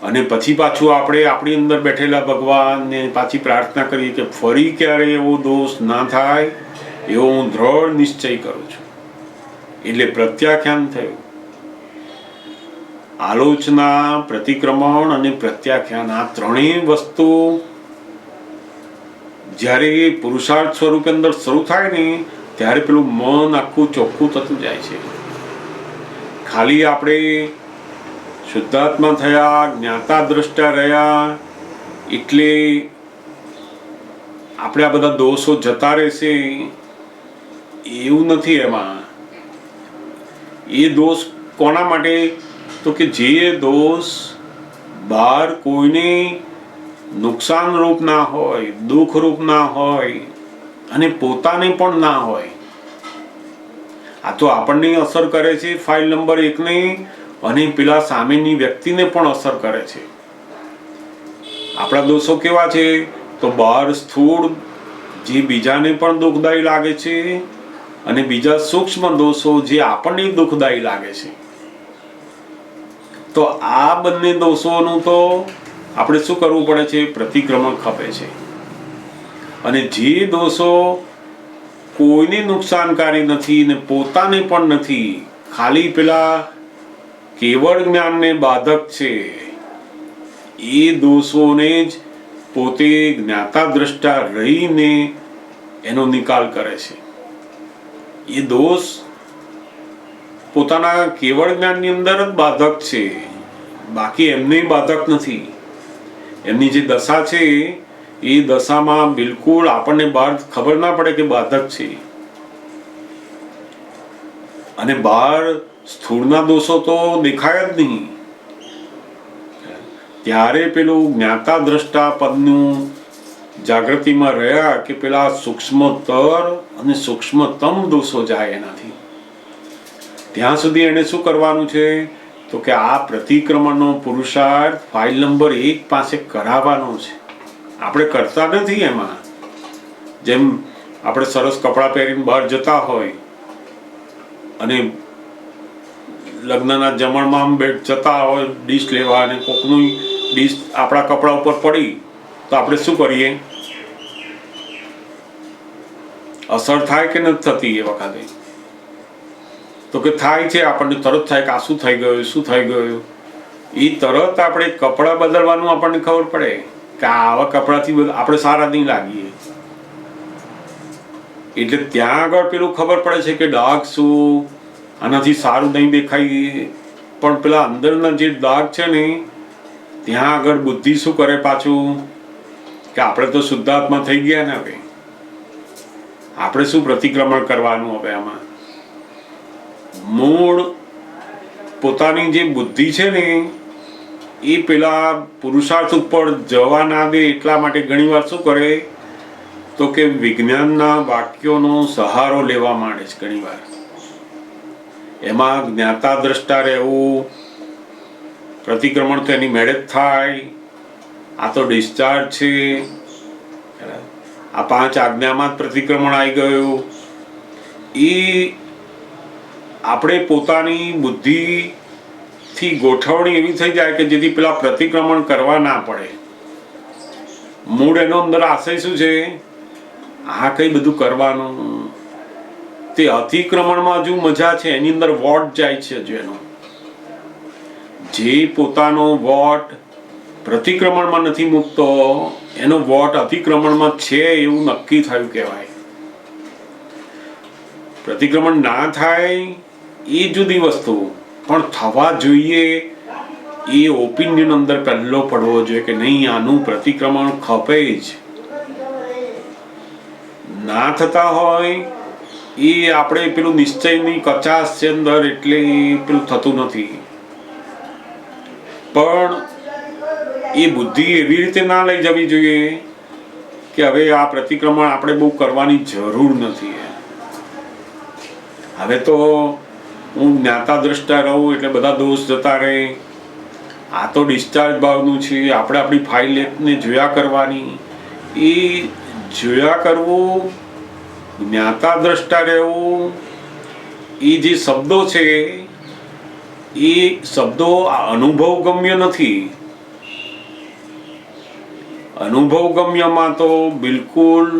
અને પછી પાછું આપણે આપણી અંદર બેઠેલા ભગવાનને પાછી પ્રાર્થના કરીએ કે ફરી ક્યારે એવો દોષ ના થાય એવો હું દ્રઢ નિશ્ચય કરું છું. એટલે પ્રત્યાખ્યાન થયું. આલોચના, પ્રતિક્રમણ અને પ્રત્યાખ્યાન, આ ત્રણેય વસ્તુ જ્યારે પુરુષાર્થ સ્વરૂપે અંદર શરૂ થાય ને ત્યારે પેલું મન આખું ચોખ્ખું થતું જાય છે. ખાલી આપણે શુદ્ધાત્મા થયા, જ્ઞાતા દ્રષ્ટા રહ્યા એટલે આપણે આ બધા દોષો જતા રહેશે એવું નથી. એમાં એ દોષ કોના માટે તો કે જે દોષ બહાર કોઈને નુકસાન રૂપ ના હોય, દુઃખ રૂપ ના હોય અને પોતાને પણ ના હોય. આ તો આપણને અસર કરે છે ફાઇલ નંબર 1 ને, અને પેલા સામેની વ્યક્તિને પણ અસર કરે છે. આપણા દોષો કેવા છે? તો બહાર સ્થૂળ જે બીજાને પણ દુઃખદાયી લાગે છે, અને બીજા સૂક્ષ્મ દોષો જે આપણને દુઃખદાયી લાગે છે. તો આ બંને દોષોનું તો આપણે શું કરવું પડે છે? પ્રતિક્રમણ ખપે છે. અને જે દોષો કોઈને નુકસાનકારી નથી ને પોતાને પણ નથી, ખાલી પેલા કેવળ જ્ઞાનને બાધક છે, એ દોષોને જ પોતે જ્ઞાતા દ્રષ્ટા રહીને એનો નિકાલ કરે છે. એ દોષ પોતાના કેવળ જ્ઞાનની અંદર જ બાધક છે, બાકી એમને બાધક નથી. એમની જે દશા છે એ દશામાં બિલકુલ આપણને બહાર ખબર ના પડે કે બાધક છે. અને બહાર સ્થૂળના દોષો તો દેખાય જ નહીં. ત્યારે પેલું જ્ઞાતા દ્રષ્ટા પદનું જાગૃતિમાં રહ્યા કે પેલા સૂક્ષ્મતર અને સૂક્ષ્મતમ દોષો જાય એનાથી. ત્યાં સુધી એને શું કરવાનું છે? તો કે આ પ્રતિક્રમણનો પુરુષાર્થ ફાઇલ નંબર 1 પાસે કરાવવાનો છે. આપણે કરતા નથી. એમાં જેમ આપણે સરસ કપડાં પહેરીને બહાર જતા હોય અને લગ્નના જમણમાં જતા હોય ડીશ લેવા, અને કોકનું ડીશ આપણા કપડા ઉપર પડી તો આપણે શું કરીએ? અસર થાય કે નથી થતી? એ વખતે તો કે થાય છે. આપણને તરત થાય કે આ શું થઈ ગયું, શું થઈ ગયું. એ તરત આપણે કપડાં બદલવાનું આપણને ખબર પડે કે આવા કપડાથી આપણે સારા નહીં લાગીએ. એટલે ત્યાં આગળ પેલું ખબર પડે છે કે ડાઘ શું, આનાથી સારું નહીં દેખાય. પણ પેલા અંદરના જે ડાઘ છે ને, ત્યાં આગળ બુદ્ધિ શું કરે પાછું કે આપણે તો શુદ્ધાત્મા થઈ ગયા ને, હવે આપણે શું પ્રતિક્રમણ કરવાનું? હવે આમાં મૂળ પોતાની જે બુદ્ધિ છે ને, એ પેલા પુરુષાર્થ ઉપર જવા ના દે. એટલા માટે ઘણીવાર શું કરે? તો કે વિજ્ઞાનના વાક્યોનો સહારો લેવા માંડે છે. ઘણીવાર એમાં જ્ઞાતા દ્રષ્ટા રહેવું, પ્રતિક્રમણ તો એની મેળે જ થાય. આ તો ડિસ્ચાર્જ છે. આ 5 આજ્ઞામાં જ પ્રતિક્રમણ આવી ગયું. એ આપણે પોતાની બુદ્ધિથી ગોઠવણી એવી થઈ જાય કે જેથી પેલા પ્રતિક્રમણ કરવા ના પડે. મૂળ એનો અંદર આશય શું છે? આ કઈ બધું કરવાનું, તે અતિક્રમણમાં હજુ મજા છે. એની અંદર વોટ જાય છે. હજુ એનો જે પોતાનો વોટ પ્રતિક્રમણમાં નથી મૂકતો, એનો વોટ અતિક્રમણમાં છે એવું નક્કી થયું કહેવાય. પ્રતિક્રમણ ના થાય એ જુદી વસ્તુ, પણ થવા જોઈએ એ ઓપિનિયન અંદર પહેલો પડવો જોઈએ કે નહીં, આનું પ્રતિક્રમણ ખપે જ. ના થતા હોય એ આપણે પેલું નિશ્ચયની કચાશ છે અંદર, એટલે પેલું થતું નથી. પણ એ બુદ્ધિ એવી રીતે ના લઈ જવી જોઈએ કે હવે આ પ્રતિક્રમણ આપણે બહુ કરવાની જરૂર નથી. હવે તો હું જ્ઞાતા દ્રષ્ટા રહું એટલે બધા દોષ જતા રહે. આ તો ડિસ્ચાર્જ ભાવનું છે. આપણે આપણી ફાઇલને જોયા કરવાની. એ જોયા કરવું, જ્ઞાતા દ્રષ્ટા રહેવું, એ જે શબ્દો છે એ શબ્દો અનુભવ ગમ્ય નથી. અનુભવ ગમ્યમાં તો બિલકુલ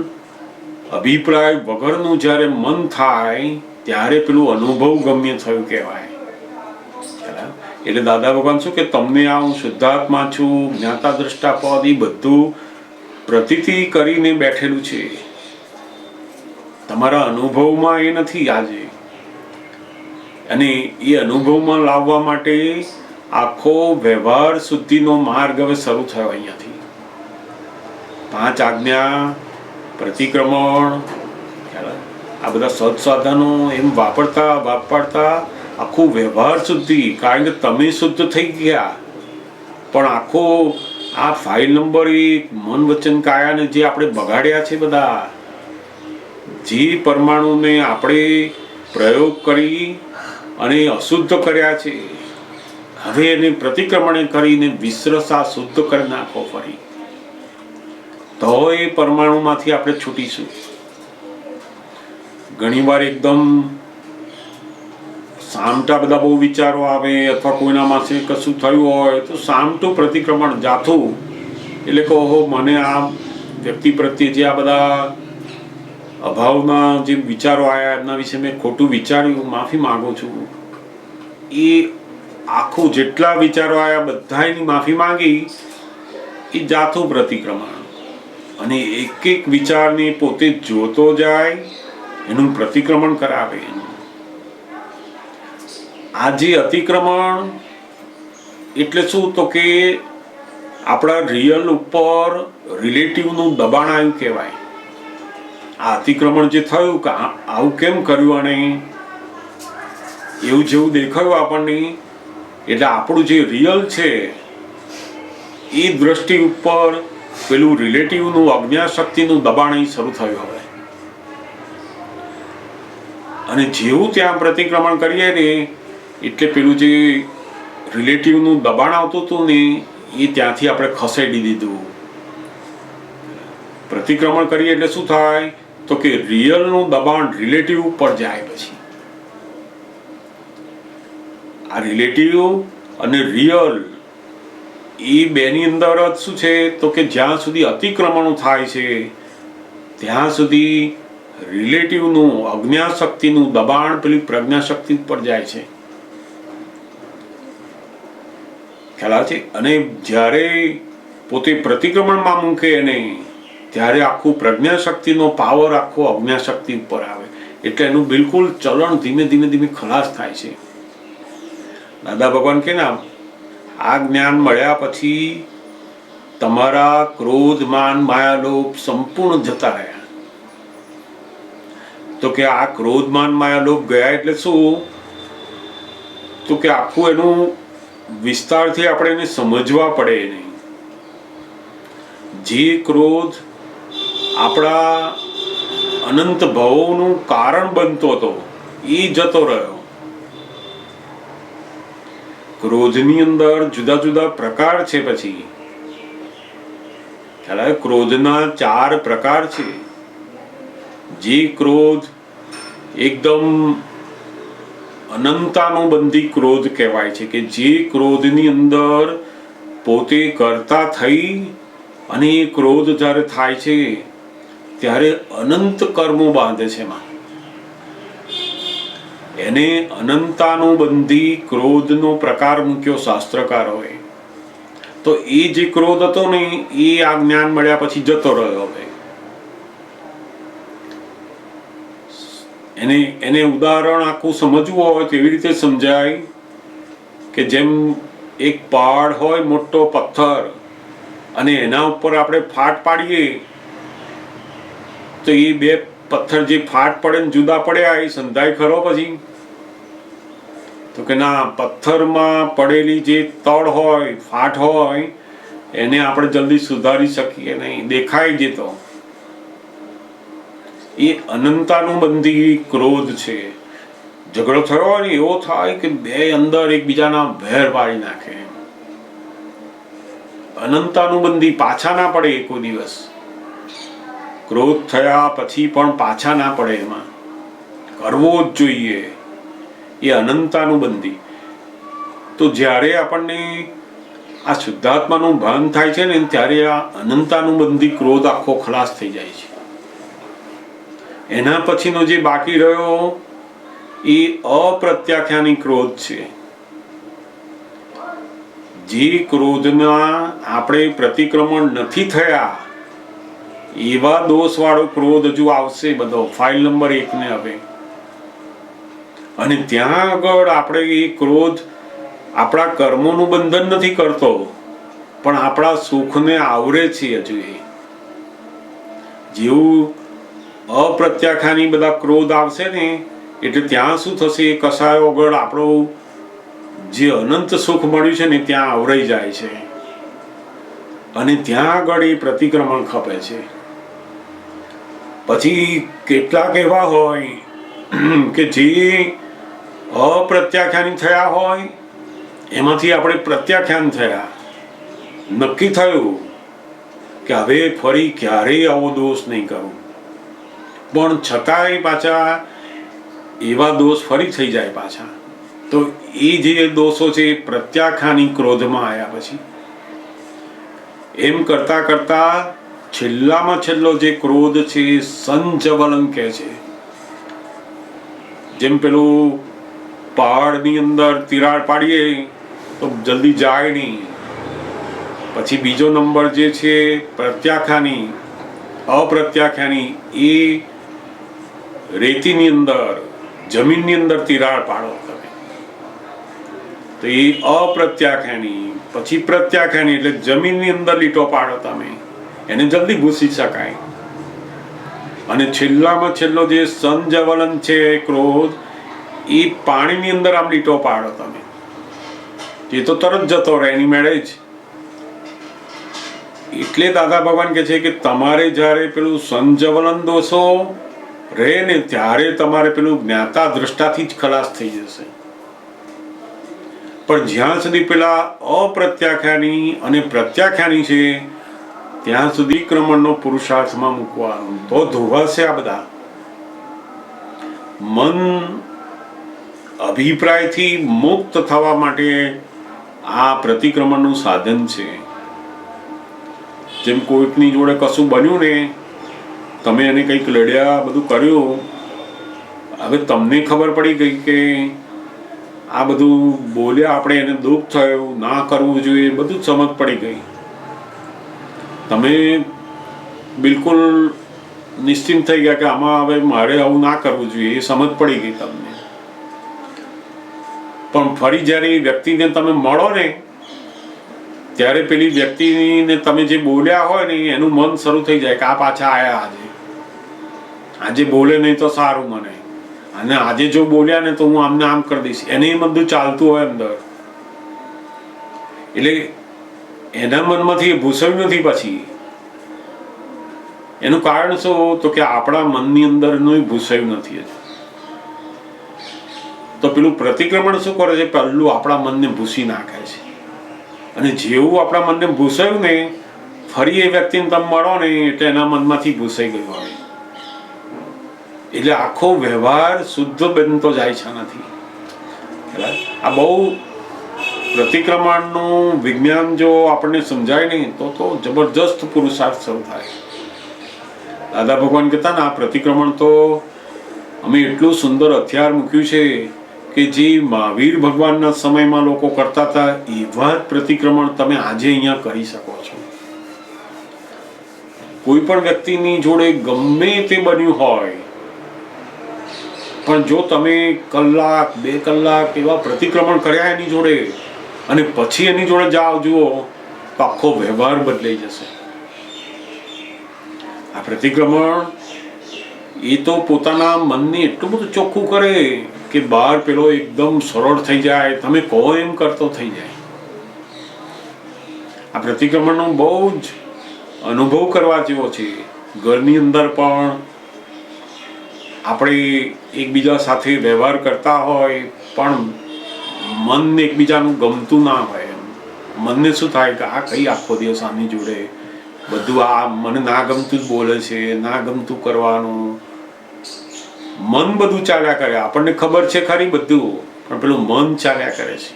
અભિપ્રાય વગરનું જ્યારે મન થાય ત્યારે પેલું અનુભવ ગમ્ય થયું કહેવાય. એટલે દાદા ભગવાન શું કે તમને આ હું શુદ્ધાત્મા છું, જ્ઞાતા દ્રષ્ટા પદ, એ બધું પ્રતીતિ કરીને બેઠેલું છે. તમારા અનુભવમાં એ નથી આજે. અને એ અનુભવમાં લાવવા માટે આખો વ્યવહાર શુદ્ધિનો માર્ગ હવે શરૂ થયો અહીંયાથી. 5 આજ્ઞા, પ્રતિક્રમણ, આ બધા સત્સાધનો એમ વાપરતા આખું વ્યવહાર શુદ્ધિ. કારણ કે તમે શુદ્ધ થઈ ગયા, પણ આખો આ ફાઇલ નંબર 1 મન વચન કાયાને જે આપણે બગાડ્યા છે, બધા જે પરમાણુને આપણે પ્રયોગ કરી અને અશુદ્ધ કર્યા છે, હવે એને પ્રતિક્રમણે કરીને વિશ્રસા શુદ્ધ કરી નાખો ફરી. તો એ પરમાણુમાંથી આપણે છૂટીશું. ઘણીવાર એકદમ સામટા બધા બહુ વિચારો આવે, અથવા કોઈનામાંથી કશું થયું હોય તો સામટું પ્રતિક્રમણ જાથું, એટલે કે ઓહો, મને આ વ્યક્તિ પ્રત્યે જે આ બધા અભાવના જે વિચારો આવ્યા એમના વિશે મેં ખોટું વિચાર્યું, માફી માંગુ છું. એ આખું જેટલા વિચારો આવ્યા બધા એની માફી માંગી, એ જાથું પ્રતિક્રમણ. અને એક એક વિચારને પોતે જોતો જાય, એનું પ્રતિક્રમણ કરાવે. આ જે અતિક્રમણ એટલે શું, તો કે આપણા રિયલ ઉપર રિલેટિવનું દબાણ આવ્યું કહેવાય. આ અતિક્રમણ જે થયું કે આવું કેમ કર્યું અને એવું જેવું દેખાયું આપણને, એટલે આપણું જે રિયલ છે એ દ્રષ્ટિ ઉપર પેલું રિલેટિવનું અજ્ઞાશક્તિનું દબાણ અહીં શરૂ થયું હવે. અને જેવું ત્યાં પ્રતિક્રમણ કરીએ ને, એટલે પેલું જે રિલેટિવનું દબાણ આવતું હતું ને, એ ત્યાંથી આપણે ખસેડી દીધું. પ્રતિક્રમણ કરીએ એટલે શું થાય, તો કે રિયલનું દબાણ રિલેટિવ ઉપર જાય. પછી આ રિલેટિવ અને રિયલ એ બેની અંદર જ શું છે, તો કે જ્યાં સુધી અતિક્રમણો થાય છે ત્યાં સુધી રિલેટિવનું અજ્ઞાશક્તિનું દબાણ પેલી પ્રજ્ઞાશક્તિ ઉપર જાય છે. ખ્યાલ છે? અને જ્યારે પોતે પ્રતિક્રમણમાં મૂકે એને, ત્યારે આખું પ્રજ્ઞાશક્તિનો પાવર આખો અજ્ઞાશક્તિ ઉપર આવે, એટલે એનું બિલકુલ ચલણ ધીમે ધીમે ધીમે ખલાસ થાય છે. દાદા ભગવાન કે ના, આ જ્ઞાન મળ્યા પછી તમારા ક્રોધ, માન, માયા, લોભ સંપૂર્ણ જતા રહ્યા. તો કે આ ક્રોધ, માન, માયા, લોભ ગયા એટલે શું, તો કે આખું એનું વિસ્તારથી આપણે એને સમજવા પડે નહીં. જે ક્રોધ આપણા અનંત ભવોનું કારણ બનતો હતો એ જતો રહ્યો. ક્રોધની અંદર જુદા જુદા પ્રકાર છે. પછી ખ્યાલ આવે, ક્રોધના 4 પ્રકાર છે. જે ક્રોધ એકદમ અનંતાનુબંધી ક્રોધ કહેવાય છે, કે જે ક્રોધની અંદર પોતે કરતા થઈ અને એ ક્રોધ જ્યારે થાય છે ત્યારે અનંત કર્મો બાંધે છે. એમાં એને અનંતાનુબંધી ક્રોધનો પ્રકાર મૂક્યો શાસ્ત્રકારોએ. તો એ જે ક્રોધ હતો ને, એ આ જ્ઞાન મળ્યા પછી જતો રહ્યો. હવે એને ઉદાહરણ આખું સમજવું હોય તો એવી રીતે સમજાય કે જેમ એક પહાડ હોય, મોટો પથ્થર, અને એના ઉપર આપણે ફાટ પાડીએ તો એ 2 પથ્થર જે ફાટ પડે ને જુદા પડ્યા, એ સંધાય ખરો? પછી તો કે ના, પથ્થરમાં પડેલી જે તડ હોય, ફાટ હોય, એને આપણે જલ્દી સુધારી શકીએ નહીં, દેખાય જ તો. એ અનંતાનુબંધી ક્રોધ છે. ઝઘડો થયો હોય ને, એવો થાય કે 2 અંદર એકબીજાના ભેર પાડી નાખે. અનંતાનુબંધી, પાછા ના પડે કોઈ દિવસ. ક્રોધ થયા પછી પણ પાછા ના પડે, એમાં કરવો જ જોઈએ. એ અનંતાનુબંધી. તો જ્યારે આપણને આ શુદ્ધાત્માનું ભાન થાય છે ને, ત્યારે આ અનંતાનુબંધી ક્રોધ આખો ખલાસ થઈ જાય છે. એના પછીનો જે બાકી રહ્યો એ અપ્રત્યાખ્યાની ક્રોધ છે. જે ક્રોધના આપણે પ્રતિક્રમણ નથી થયા, એવા દોષવાળો ક્રોધ હજુ આવશે બધો, ફાઇલ નંબર 1 ને હવે. અને ત્યાં આગળ આપણે એ ક્રોધ આપણા કર્મોનું બંધન નથી કરતો, પણ આપણા સુખને આવરે છે હજુ. એ જેવું અપ્રત્યાખ્યાની બધા ક્રોધ આવશે ને, એટલે ત્યાં શું થશે, એ કસાયો આગળ આપણું જે અનંત સુખ મળ્યું છે ને ત્યાં આવરાઈ જાય છે, અને ત્યાં આગળ એ પ્રતિક્રમણ ખપે છે. પછી કેટલાક એવા હોય કે જે અપ્રત્યાખ્યાની થયા હોય, એમાંથી આપણે પ્રત્યાખ્યાન થયા. નક્કી થયું કે હવે ફરી ક્યારેય આવો દોષ નહીં કરું, પણ છતાંય પાછા એવા દોષ ફરી થઈ જાય પાછા. તો એ જે દોષો છે એ પ્રત્યાખ્યાની ક્રોધમાં આવ્યા પછી એમ કરતા કરતા છેલ્લામાં છેલ્લો જે ક્રોધ છે એ સંજવલન કહે છે. જેમ પેલું પહાડની અંદર તિરાડ પાડીએ તો જલ્દી જાય નહીં. પછી બીજો નંબર જે છે પ્રત્યાખ્યાની, અપ્રત્યાખ્યાની, એ રેતીની અંદર, જમીનની અંદર તિરાડ પાડો તમે, તો એ અપ્રત્યાખ્યાની. પછી પ્રત્યાખ્યાની એટલે જમીનની અંદર લીટો પાડો તમે, એને જલ્દી ભૂસી શકાય. અને છેલ્લામાં છેલ્લો જે સંજવલન છે ક્રોધ, એ પાણીની અંદર આમ લીટો પાડો તમે, એ તો તરત જતો રહે એની મેળે જ. એટલે દાદા ભગવાન કહે છે કે તમારે જ્યારે પેલું સંજવલન દોષો રહે ને ત્યારે તમારે પેલું જ્ઞાતા દ્રષ્ટાથી જ ખલાસ થઈ જશે. પણ જ્યાં સુધી પેલા અપ્રત્યાખ્યાની અને પ્રત્યાખ્યાની છે ત્યાં સુધી ક્રમણનો પુરુષાર્થમાં મૂકવાનું, તો ધોવાશે આ બધા. મન અભિપ્રાયથી મુક્ત થવા માટે આ પ્રતિક્રમણનું સાધન છે. જેમ કોઈકની જોડે કશું બન્યું ને, તમે એને કંઈક લડ્યા, બધું કર્યું, હવે તમને ખબર પડી ગઈ કે આ બધું બોલ્યા આપણે, એને દુઃખ થયું, ના કરવું જોઈએ, બધું જ સમજ પડી ગઈ. તમે બિલકુલ નિશ્ચિંત થઈ ગયા કે આમાં હવે મારે આવું ના કરવું જોઈએ, એ સમજ પડી ગઈ તમને. પણ ફરી જ્યારે એ વ્યક્તિને તમે મળો ને ત્યારે પેલી વ્યક્તિને તમે જે બોલ્યા હોય ને એનું મન શરૂ થઈ જાય કે આ પાછા આયા, આજે બોલે નહીં તો સારું મને, અને આજે જો બોલ્યા ને તો હું આમને આમ કરી દઈશ, એને બધું ચાલતું હોય અંદર. એટલે એના મનમાંથી ભૂસાયું નથી. પછી એનું કારણ શું? તો કે આપણા મનની અંદરનું ભૂસાયું નથી. તો પેલું પ્રતિક્રમણ શું કરે છે? પહેલું આપણા મનને ભૂસી નાખે છે, અને જેવું આપણા મનને ભૂસાયું ને, ફરી એ વ્યક્તિને તમે મળો ને એટલે એના મનમાંથી ભૂસાઈ ગયું હોય, એટલે આખો વ્યવહાર શુદ્ધ બનતો જાય છે નથી. આ બહુ પ્રતિક્રમણનું વિજ્ઞાન જો આપણને સમજાય નહીં તો જબરજસ્ત પુરુષાર્થ શરૂ થાય. દાદા ભગવાન કહેતા ને આ પ્રતિક્રમણ તો અમે એટલું સુંદર હથિયાર મૂક્યું છે કે જે મહાવીર ભગવાનના સમયમાં લોકો કરતા હતા એવા જ પ્રતિક્રમણ તમે આજે અહીંયા કરી શકો છો. કોઈ પણ વ્યક્તિની જોડે ગમે તે બન્યું હોય, પણ જો તમે કલાક 2 કલાક એવા પ્રતિક્રમણ કર્યા એની જોડે અને પછી એની જોડે જાઓ જુઓ તો આખો વ્યવહાર બદલાઈ જશે. આ પ્રતિક્રમણ એ તો પોતાના મનને એટલું બધું ચોખ્ખું કરે કે બહાર પેલો એકદમ સરળ થઈ જાય, તમે કહો એમ કરતો થઈ જાય. આ પ્રતિક્રમણનો બહુ જ અનુભવ કરવા જેવો છે. ઘરની અંદર પણ આપણે એકબીજા સાથે વ્યવહાર કરતા હોય પણ મન એકબીજાનું ગમતું ના હોય, મનને શું થાય કે આ કઈ આખો દિવસ આની જોડે બધું આ મને ના ગમતું જ બોલે છે, ના ગમતું કરવાનું, મન બધું ચાલ્યા કરે. આપણને ખબર છે ખરી બધું, પણ પેલું મન ચાલ્યા કરે છે.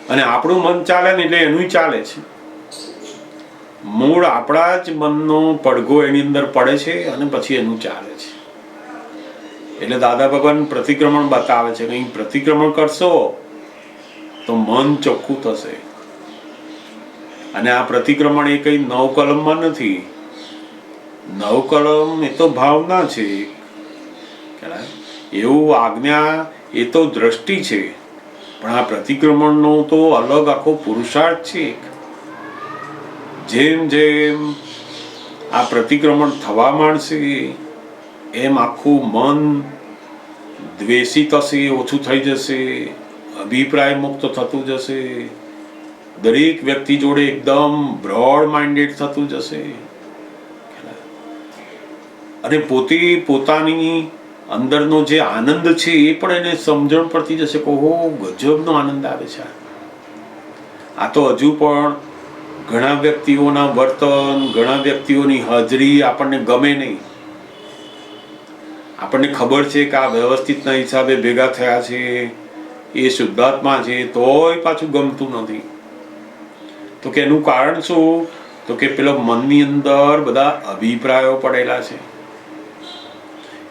અને આપણું મન ચાલે ને એટલે એનું ચાલે છે. મૂળ આપણા જ મનનો પડઘો એની અંદર પડે છે અને પછી એનું ચાલે છે. એટલે દાદા ભગવાન પ્રતિક્રમણ બતાવે છે કે અહીં પ્રતિક્રમણ કરશો તો મન ચોખ્ખું થશે. અને આ પ્રતિક્રમણ એ કઈ 9 કલમમાં નથી. 9 કલમ એ તો ભાવના છે, એવું આજ્ઞા એ તો દ્રષ્ટિ છે, પણ આ પ્રતિક્રમણનો તો અલગ આખો પુરુષાર્થ છે. જેમ જેમ આ પ્રતિક્રમણ થવા માંડશે એમ આખું મન દ્વેષી થશે, ઓછું થઈ જશે, અભિપ્રાય મુક્ત થતું જશે, દરેક વ્યક્તિ જોડે એકદમ બ્રોડ માઇન્ડેડ થતું જશે. અને પોતે પોતાની અંદરનો જે આનંદ છે એ પણ એને સમજણ પડતી જશે કે ઓહો ગજબનો આનંદ આવે છે. આ તો હજુ પણ ઘણા વ્યક્તિઓના વર્તન, ઘણા વ્યક્તિઓની હાજરી આપણને ગમે નહીં. આપણને ખબર છે કે આ વ્યવસ્થિતના હિસાબે ભેગા થયા છે, એ શુદ્ધાત્મા છે, તોય પાછું ગમતું નથી. તો કે એનું કારણ શું? તો કે પેલો મનની અંદર બધા અભિપ્રાયો પડેલા છે.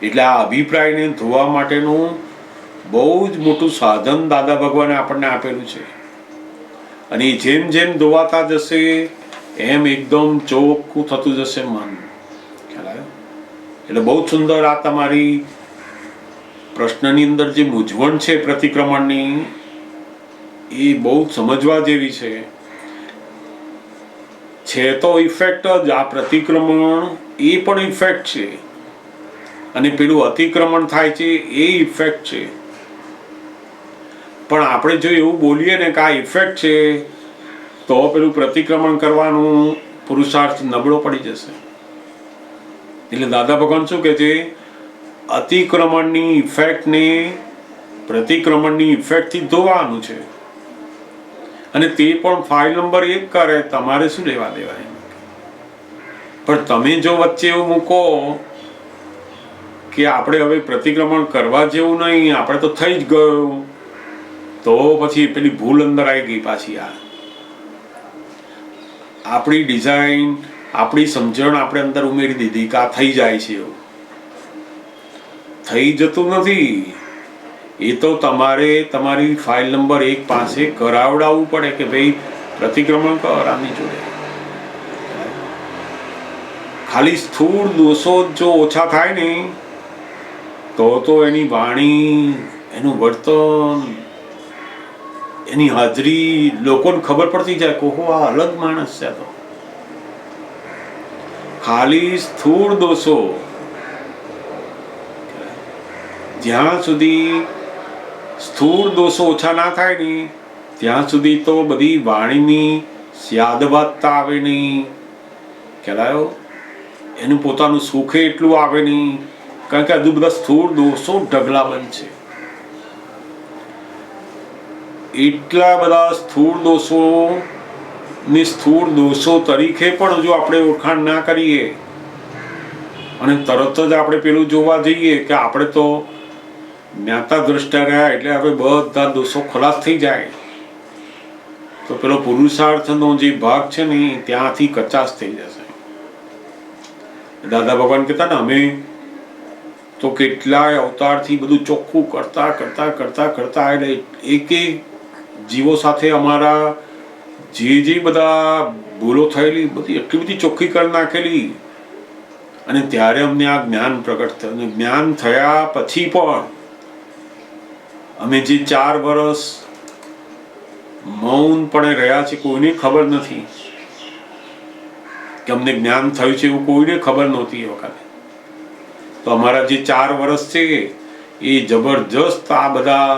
એટલે આ અભિપ્રાયને ધોવા માટેનું બહુ જ મોટું સાધન દાદા ભગવાને આપણને આપેલું છે. અને જેમ જેમ ધોવાતા જશે એમ એકદમ ચોખ્ખું થતું જશે મન. ખ્યાલ આવ્યો? એટલે બહુ સુંદર આ તમારી પ્રશ્નની અંદર જે મૂંઝવણ છે પ્રતિક્રમણની, એ બહુ સમજવા જેવી છે. તો ઇફેક્ટ જ આ પ્રતિક્રમણ, એ પણ ઇફેક્ટ છે, અને પેલું અતિક્રમણ થાય છે એ ઇફેક્ટ છે. પણ આપણે જો એવું બોલીએ ને કે આ ઇફેક્ટ છે, તો પેલું પ્રતિક્રમણ કરવાનું પુરુષાર્થ નબળો પડી જશે. એટલે દાદા ભગવાન શું કહે છે? અતિક્રમણની ઇફેક્ટને પ્રતિક્રમણની ઇફેક્ટથી ધોવાનું છે. અને તે પણ ફાઇલ નંબર 1 કરે, તમારે શું લેવા દેવાય? પણ તમે જો વચ્ચે એવું મૂકો કે આપણે હવે પ્રતિક્રમણ કરવા જેવું નહીં, આપણે તો થઈ જ ગયું, તો પછી પેલી ભૂલ અંદર આવી ગઈ પાછી. આપણી ડિઝાઇન, આપણી સમજણ આપણે અંદર ઉમેરી દીધી કે આ થઈ જાય છે. એવું થઈ જતું નથી. એ તો તમારે તમારી ફાઇલ નંબર 1 પાસે કરાવડાવવું પડે કે ભાઈ પ્રતિક્રમણ કર આની જોડે. ખાલી સ્થૂળ દોષો જો ઓછા થાય ને, તો એની વાણી, એનું વર્તન, એની હાજરી લોકોને ખબર પડતી જાય કે ઓહો આ અલગ માણસ છે. તો ખાલી સ્થૂળ દોષો, જ્યાં સુધી સ્થૂળ દોષો ઓછા ના થાય ને ત્યાં સુધી તો બધી વાણીની સ્યાદવાદતા આવે નહીં. ખ્યાલ આવ્યો? એનું પોતાનું સુખે એટલું આવે નહીં, કારણ કે હજુ બધા સ્થૂળ દોષો ઢગલાબંધ છે. એટલા બધા સ્થૂળ દોષો ને સ્થૂળ દોષો તરીકે પણ જો આપણે ઓળખાણ ના કરીએ અને તરત જ આપણે પેલું જોવા જઈએ કે આપણે તો જ્ઞાતા દ્રષ્ટા રહ્યા એટલે હવે બધા દોષો ખલાસ થઈ જાય, તો પેલો પુરુષાર્થનો જે ભાગ છે ને ત્યાંથી કચાશ થઈ જશે. દાદા ભગવાન કહેતા ને અમે તો કેટલાય અવતારથી બધું ચોખ્ખું કરતા કરતા કરતા કરતા એટલે એક જીવો સાથે અમારા જે બધા ભૂલો થયેલી બધી એટલી બધી ચોખ્ખી કરી નાખેલી, અને ત્યારે અમને આ જ્ઞાન પ્રગટ થયું. જ્ઞાન થયા પછી પણ અમે જે 4 વર્ષ મૌનપણે રહ્યા છે, કોઈને ખબર નથી કે અમને જ્ઞાન થયું છે, એવું કોઈને ખબર નહોતી એ વખતે. તો અમારા જે 4 વર્ષ છે એ જબરજસ્ત આ બધા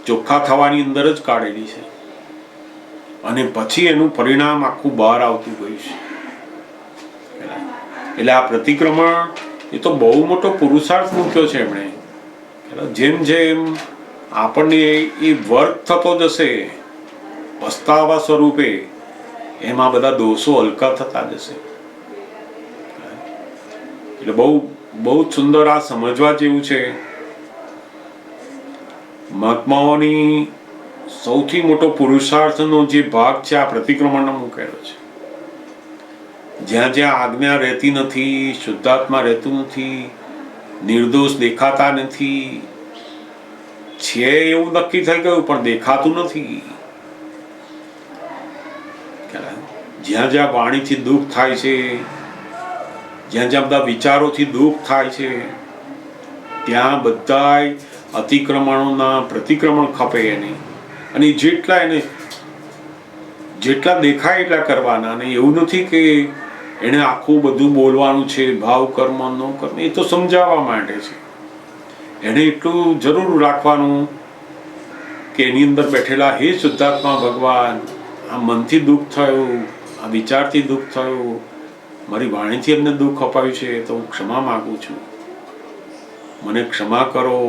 ચોખ્ખા થવાની અંદર જ કાઢેલી છે, અને પછી એનું પરિણામ આખું બહાર આવતું ગયું છે. એટલે આ પ્રતિક્રમણ એ તો બહુ મોટો પુરુષાર્થ મૂક્યો છે એમણે. જેમ જેમ આપણને એ વર્ક થતો જશે પસ્તાવા સ્વરૂપે, એમાં બધા દોષો હલકા થતા જશે. એટલે બહુ બહુ સુંદર આ સમજવા જેવું છે. મહાત્માઓની સૌથી મોટો પુરુષાર્થનો જે ભાગ છે આ પ્રતિક્રમણનો મૂકેલો છે. જ્યાં જ્યાં આજ્ઞા રહેતી નથી, શુદ્ધાત્મા રહેતું નથી, નિર્દોષ દેખાતા નથી, છે એવું નક્કી થઈ ગયું પણ દેખાતું નથી. જ્યાં જ્યાં વાણીથી દુઃખ થાય છે, જ્યાં જ્યાં બધા વિચારોથી દુઃખ થાય છે, ત્યાં બધાય અતિક્રમણોના પ્રતિક્રમણ ખપે એને. અને જેટલા દેખાય એટલા કરવાના. અને એવું નથી કે એને આખું બધું બોલવાનું છે, ભાવ કર્મ નો કર્મ, એ તો સમજાવવા માટે છે. એને એટલું જરૂર રાખવાનું કે એની અંદર બેઠેલા હે શુદ્ધાત્મા ભગવાન, આ મનથી દુઃખ થયું, આ વિચારથી દુઃખ થયું, મારી વાણીથી એમને દુઃખ અપાયું છે, તો હું ક્ષમા માગું છું, મને ક્ષમા કરો,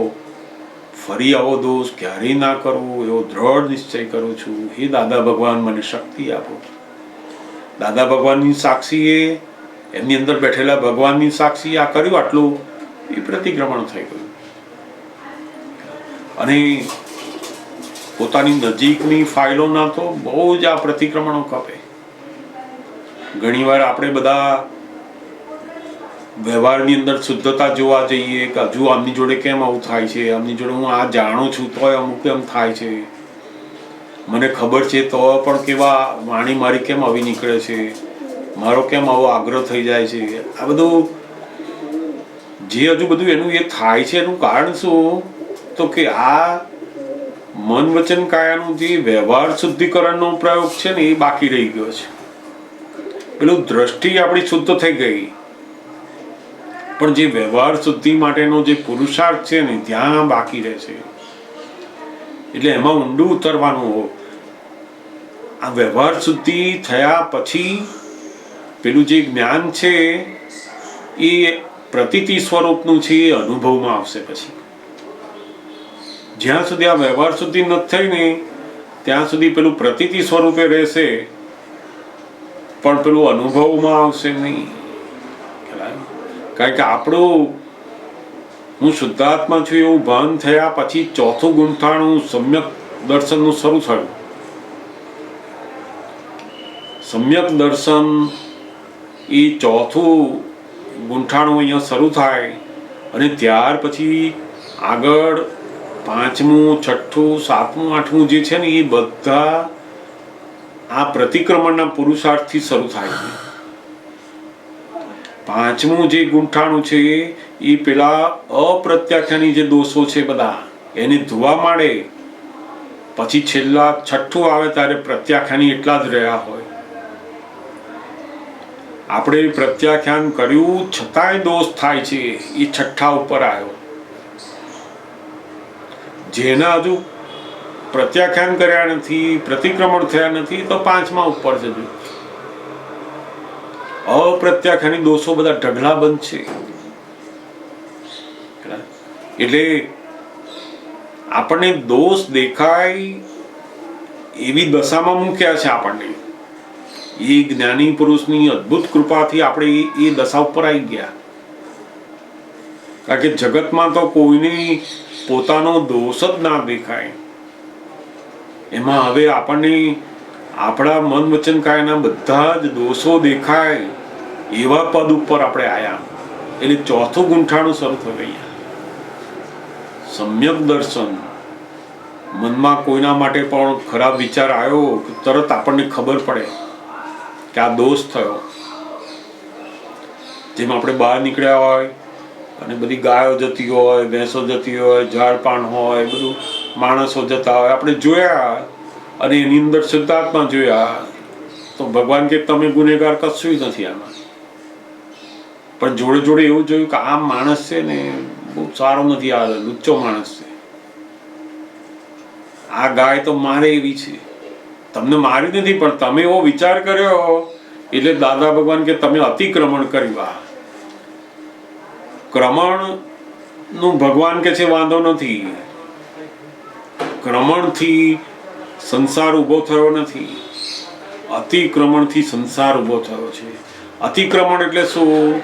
ફરી આવો દોષ ક્યારેય ના કરવો એવો દ્રઢ નિશ્ચય કરું છું. હે દાદા ભગવાન, મને શક્તિ આપો. દાદા ભગવાનની સાક્ષીએ, એમની અંદર બેઠેલા ભગવાનની સાક્ષી આ કર્યું આટલું, એ પ્રતિક્રમણ થઈ ગયું. અને પોતાની નજીકની ફાઇલોના તો બહુ જ આ પ્રતિક્રમણો કપે. ઘણીવાર આપણે બધા વ્યવહારની અંદર શુદ્ધતા જોવા જઈએ કે હજુ આમની જોડે કેમ આવું થાય છે, આમની જોડે હું આ જાણું છું તોય અમુક કેમ થાય છે, મને ખબર છે તો પણ કેવા વાણી મારી કેમ આવી નીકળે છે, મારો કેમ આવો આગ્રહ થઈ જાય છે. આ બધું જે હજુ બધું એનું એ થાય છે એનું કારણ શું? તો કે આ મન વચન કાયાનું જે વ્યવહાર શુદ્ધિકરણનો પ્રયોગ છે ને એ બાકી રહી ગયો છે. પેલું દ્રષ્ટિ આપણી શુદ્ધ થઈ ગઈ, પણ જે વ્યવહાર શુદ્ધિ માટેનો જે પુરુષાર્થ છે ને ત્યાં બાકી રહે છે. એટલે એમાં ઊંડું ઉતરવાનું હો. આ વ્યવહાર શુદ્ધિ થયા પછી પેલું જે જ્ઞાન છે એ પ્રતીતિ સ્વરૂપનું છે, એ અનુભવમાં આવશે. પછી જ્યાં સુધી આ વ્યવહાર શુદ્ધિ નથી થઈ ને ત્યાં સુધી પેલું પ્રતીતિ સ્વરૂપે રહેશે, પણ પેલું અનુભવમાં આવશે નહીં. કારણ કે આપણું હું શુદ્ધાત્મા છું એવું ભાન થયા પછી ચોથું ગુંઠાણું સમ્યક દર્શનનું શરૂ થયું. સમ્યક દર્શન એ ચોથું ગુંઠાણું અહીંયા શરૂ થાય અને ત્યાર પછી આગળ પાંચમું, છઠ્ઠું, સાતમું, આઠમું જે છે ને એ બધા આ પ્રતિક્રમણના પુરુષાર્થથી શરૂ થાય છે. પાંચમું જે ગુંઠાણું છે એ પેલા અપ્રત્યાખ્યાની જે દોષો છે બધા એને ધોવા માંડે. પછી છેલ્લા છઠ્ઠું આવે ત્યારે પ્રત્યાખ્યાની એટલા જ રહ્યા હોય. આપણે પ્રત્યાખ્યાન કર્યું છતાંય દોષ થાય છે, એ છઠ્ઠા ઉપર આવ્યો. જેના હજુ પ્રત્યાખ્યાન કર્યા નથી, પ્રતિક્રમણ થયા નથી, તો પાંચમા ઉપર છે. અપ્રત્યાખ્યાની દોષો બધા ઢગલા બંધ છે. એટલે આપણને દોષ દેખાય એવી દશામાં મૂક્યા છે આપણને. એ જ્ઞાની પુરુષની અદ્ભુત કૃપાથી આપણે એ દશા ઉપર આવી ગયા. કારણ કે જગતમાં તો કોઈને પોતાનો દોષ જ ના દેખાય. એમાં હવે આપણને આપણા મન વચન કાયના બધા જ દોષો દેખાય એવા પદ ઉપર આપણે આયા. એટલે ચોથું ગુંઠાણું શરૂ થઈ ગયા. સમ્યક દર્શન. મનમાં કોઈના માટે પણ ખરાબ વિચાર આવ્યો તરત આપણને ખબર પડે કે આ દોષ થયો. જેમ આપણે બહાર નીકળ્યા હોય અને બધી ગાયો જતી હોય, ભેંસો જતી હોય, ઝાડપાન હોય, બધું માણસો જતા હોય, આપણે જોયા અને એની અંદર શુદ્ધાત્મા જોયા તો ભગવાન કે તમે ગુનેગાર કશું નથી આમાં. પણ જોડે જોડે એવું જોયું કે આ માણસ છે ને બહુ સારો નથી, આ લુચ્ચો માણસ છે, આ ગાય તો મારે એવી છે. તમને મારી નથી પણ તમે એવો વિચાર કર્યો એટલે દાદા ભગવાન કે તમે અતિક્રમણ કર્યું. ક્રમણ નું ભગવાન કે છે વાંધો નથી, ક્રમણથી સંસાર ઉભો થયો નથી, અતિક્રમણથી સંસાર ઉભો થયો છે. અતિક્રમણ એટલે શું?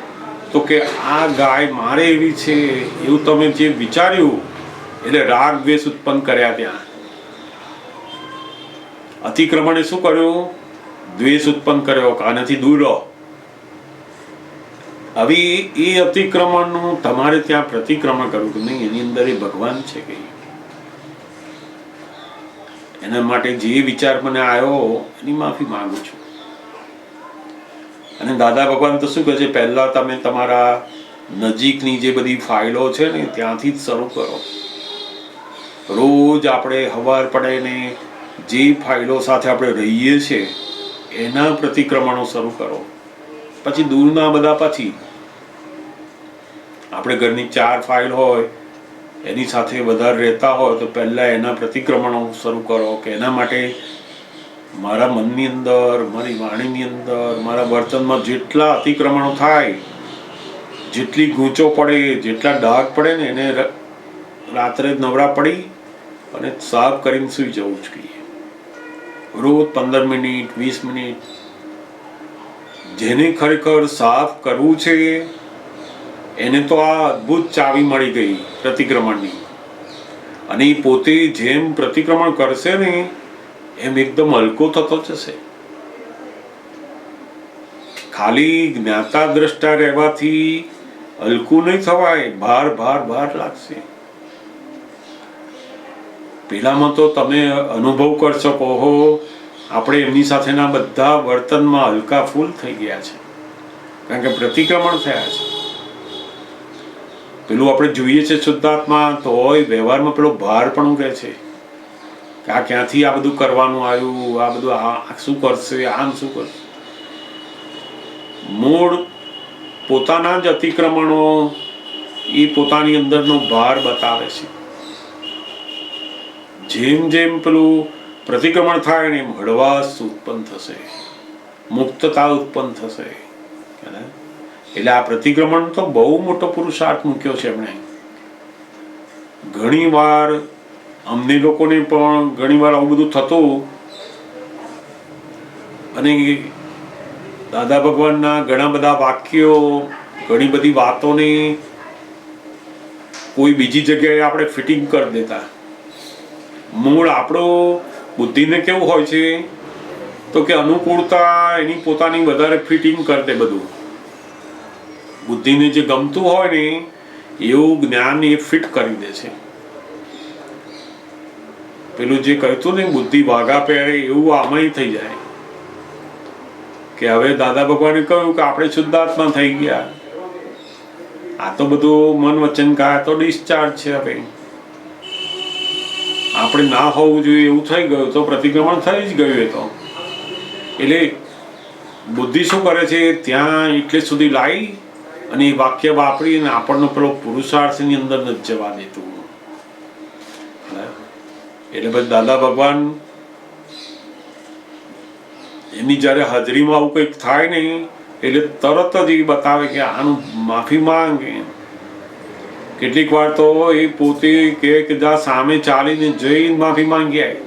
તો કે આ ગાય મારે એવી છે એવું તમે જે વિચાર્યું એટલે રાગ દ્વેષ ઉત્પન્ન કર્યા. ત્યાં અતિક્રમણે શું કર્યું? દ્વેષ ઉત્પન્ન કર્યો કે આનાથી દૂર રહો. હવે એ અતિક્રમણનું તમારે ત્યાં પ્રતિક્રમણ કરવું કે નહીં, એની અંદર એ ભગવાન છે કે એના માટે જે વિચાર મને આવ્યો એની માફી માંગુ છું. અને દાદા ભગવાન તો શું કહે છે, પહેલા તમે તમારા નજીકની જે બધી ફાઇલો છે ને ત્યાંથી જ શરૂ કરો. રોજ આપણે હવાર પડે ને જે ફાઇલો સાથે આપણે રહીએ છીએ એના પ્રતિક્રમણો શરૂ કરો. પછી દૂરના બધા પછી આપણે ઘરની 4 ફાઇલ હોય એની સાથે વધારે રહેતા હોય તો પહેલા એના પ્રતિક્રમણો શરૂ કરો કે એના માટે મારા મનની અંદર, મારી વાણીની અંદર, મારા વર્તનમાં જેટલા અતિક્રમણો થાય, જેટલી ગૂંચો પડે, જેટલા ડાઘ પડે ને એને રાત્રે નવરા પડી અને સાફ કરીને સૂઈ જવું જોઈએ. રોજ 15 મિનિટ 20 મિનિટ. જેને ખરેખર સાફ કરવું છે એને તો આ અદ્ભુત ચાવી મળી ગઈ પ્રતિક્રમણની, અને એ પોતે જેમ પ્રતિક્રમણ કરશે ને એમ એકદમ હલકો થતો જશે. ખાલી જ્ઞાતા દ્રષ્ટા રહેવાથી હલકું નહીં થવાય, ભાર ભાર ભાર લાગશે. પેલામાં તો તમે અનુભવ કરશો કે ઓહો, આપણે એમની સાથેના બધા વર્તનમાં હલકા ફૂલ થઈ ગયા છે, કારણ કે પ્રતિક્રમણ થયા છે. પેલું આપણે જોઈએ છે શુદ્ધાત્મા તો હોય વ્યવહારમાં પેલો ભાર પણ રહે છે કે આ ક્યાંથી આ બધું કરવાનું આવ્યું, આ બધું આ શું કરશે, આમ શું કરશે. મૂળ પોતાના જ અતિક્રમણો એ પોતાની અંદરનો ભાર બતાવે છે. જેમ જેમ પેલું પ્રતિક્રમણ થાય ને એમ હળવાશ ઉત્પન્ન થશે, મુક્તતા ઉત્પન્ન થશે. એટલે આ પ્રતિક્રમણ તો બહુ મોટો પુરુષાર્થ મૂક્યો છે એમણે. ઘણી વાર અમને લોકોને પણ ઘણી વાર આવું બધું થતું, અને દાદા ભગવાનના ઘણા બધા વાક્યો, ઘણી બધી વાતોને કોઈ બીજી જગ્યાએ આપણે ફિટિંગ કરી દેતા. મૂળ આપણો બુદ્ધિને કેવું હોય છે તો કે અનુકૂળતા એની પોતાની વધારે ફિટિંગ કરી દે બધું. બુદ્ધિને જે ગમતું હોય ને એવું જ્ઞાન એ ફિટ કરી દે છે. પેલું જે કહેતું ને બુદ્ધિ વાઘા પહેરે એવું આમાંય થઈ જાય કે હવે દાદા ભગવાને કહ્યું કે આપણે શુદ્ધાત્મા થઈ ગયા, આ તો બધું મન વચન કાયા તો ડિસ્ચાર્જ છે. હવે આપણે ના હોવું જોઈએ એવું થઈ ગયું તો પ્રતિક્રમણ થઈ જ ગયું. એ તો એટલે બુદ્ધિ શું કરે છે, ત્યાં એટલે સુધી લાવી અને એ વાક્ય વાપરી અને આપણનો પેલો પુરુષાર્થની અંદર નથી જવા દેતું. એટલે પછી દાદા ભગવાન એની જ્યારે હાજરીમાં આવું કંઈક થાય ને એટલે તરત જ એ બતાવે કે આનું માફી માંગે. કેટલીક વાર તો એ પોતે કે જા સામે ચાલીને જઈને માફી માંગી આવે.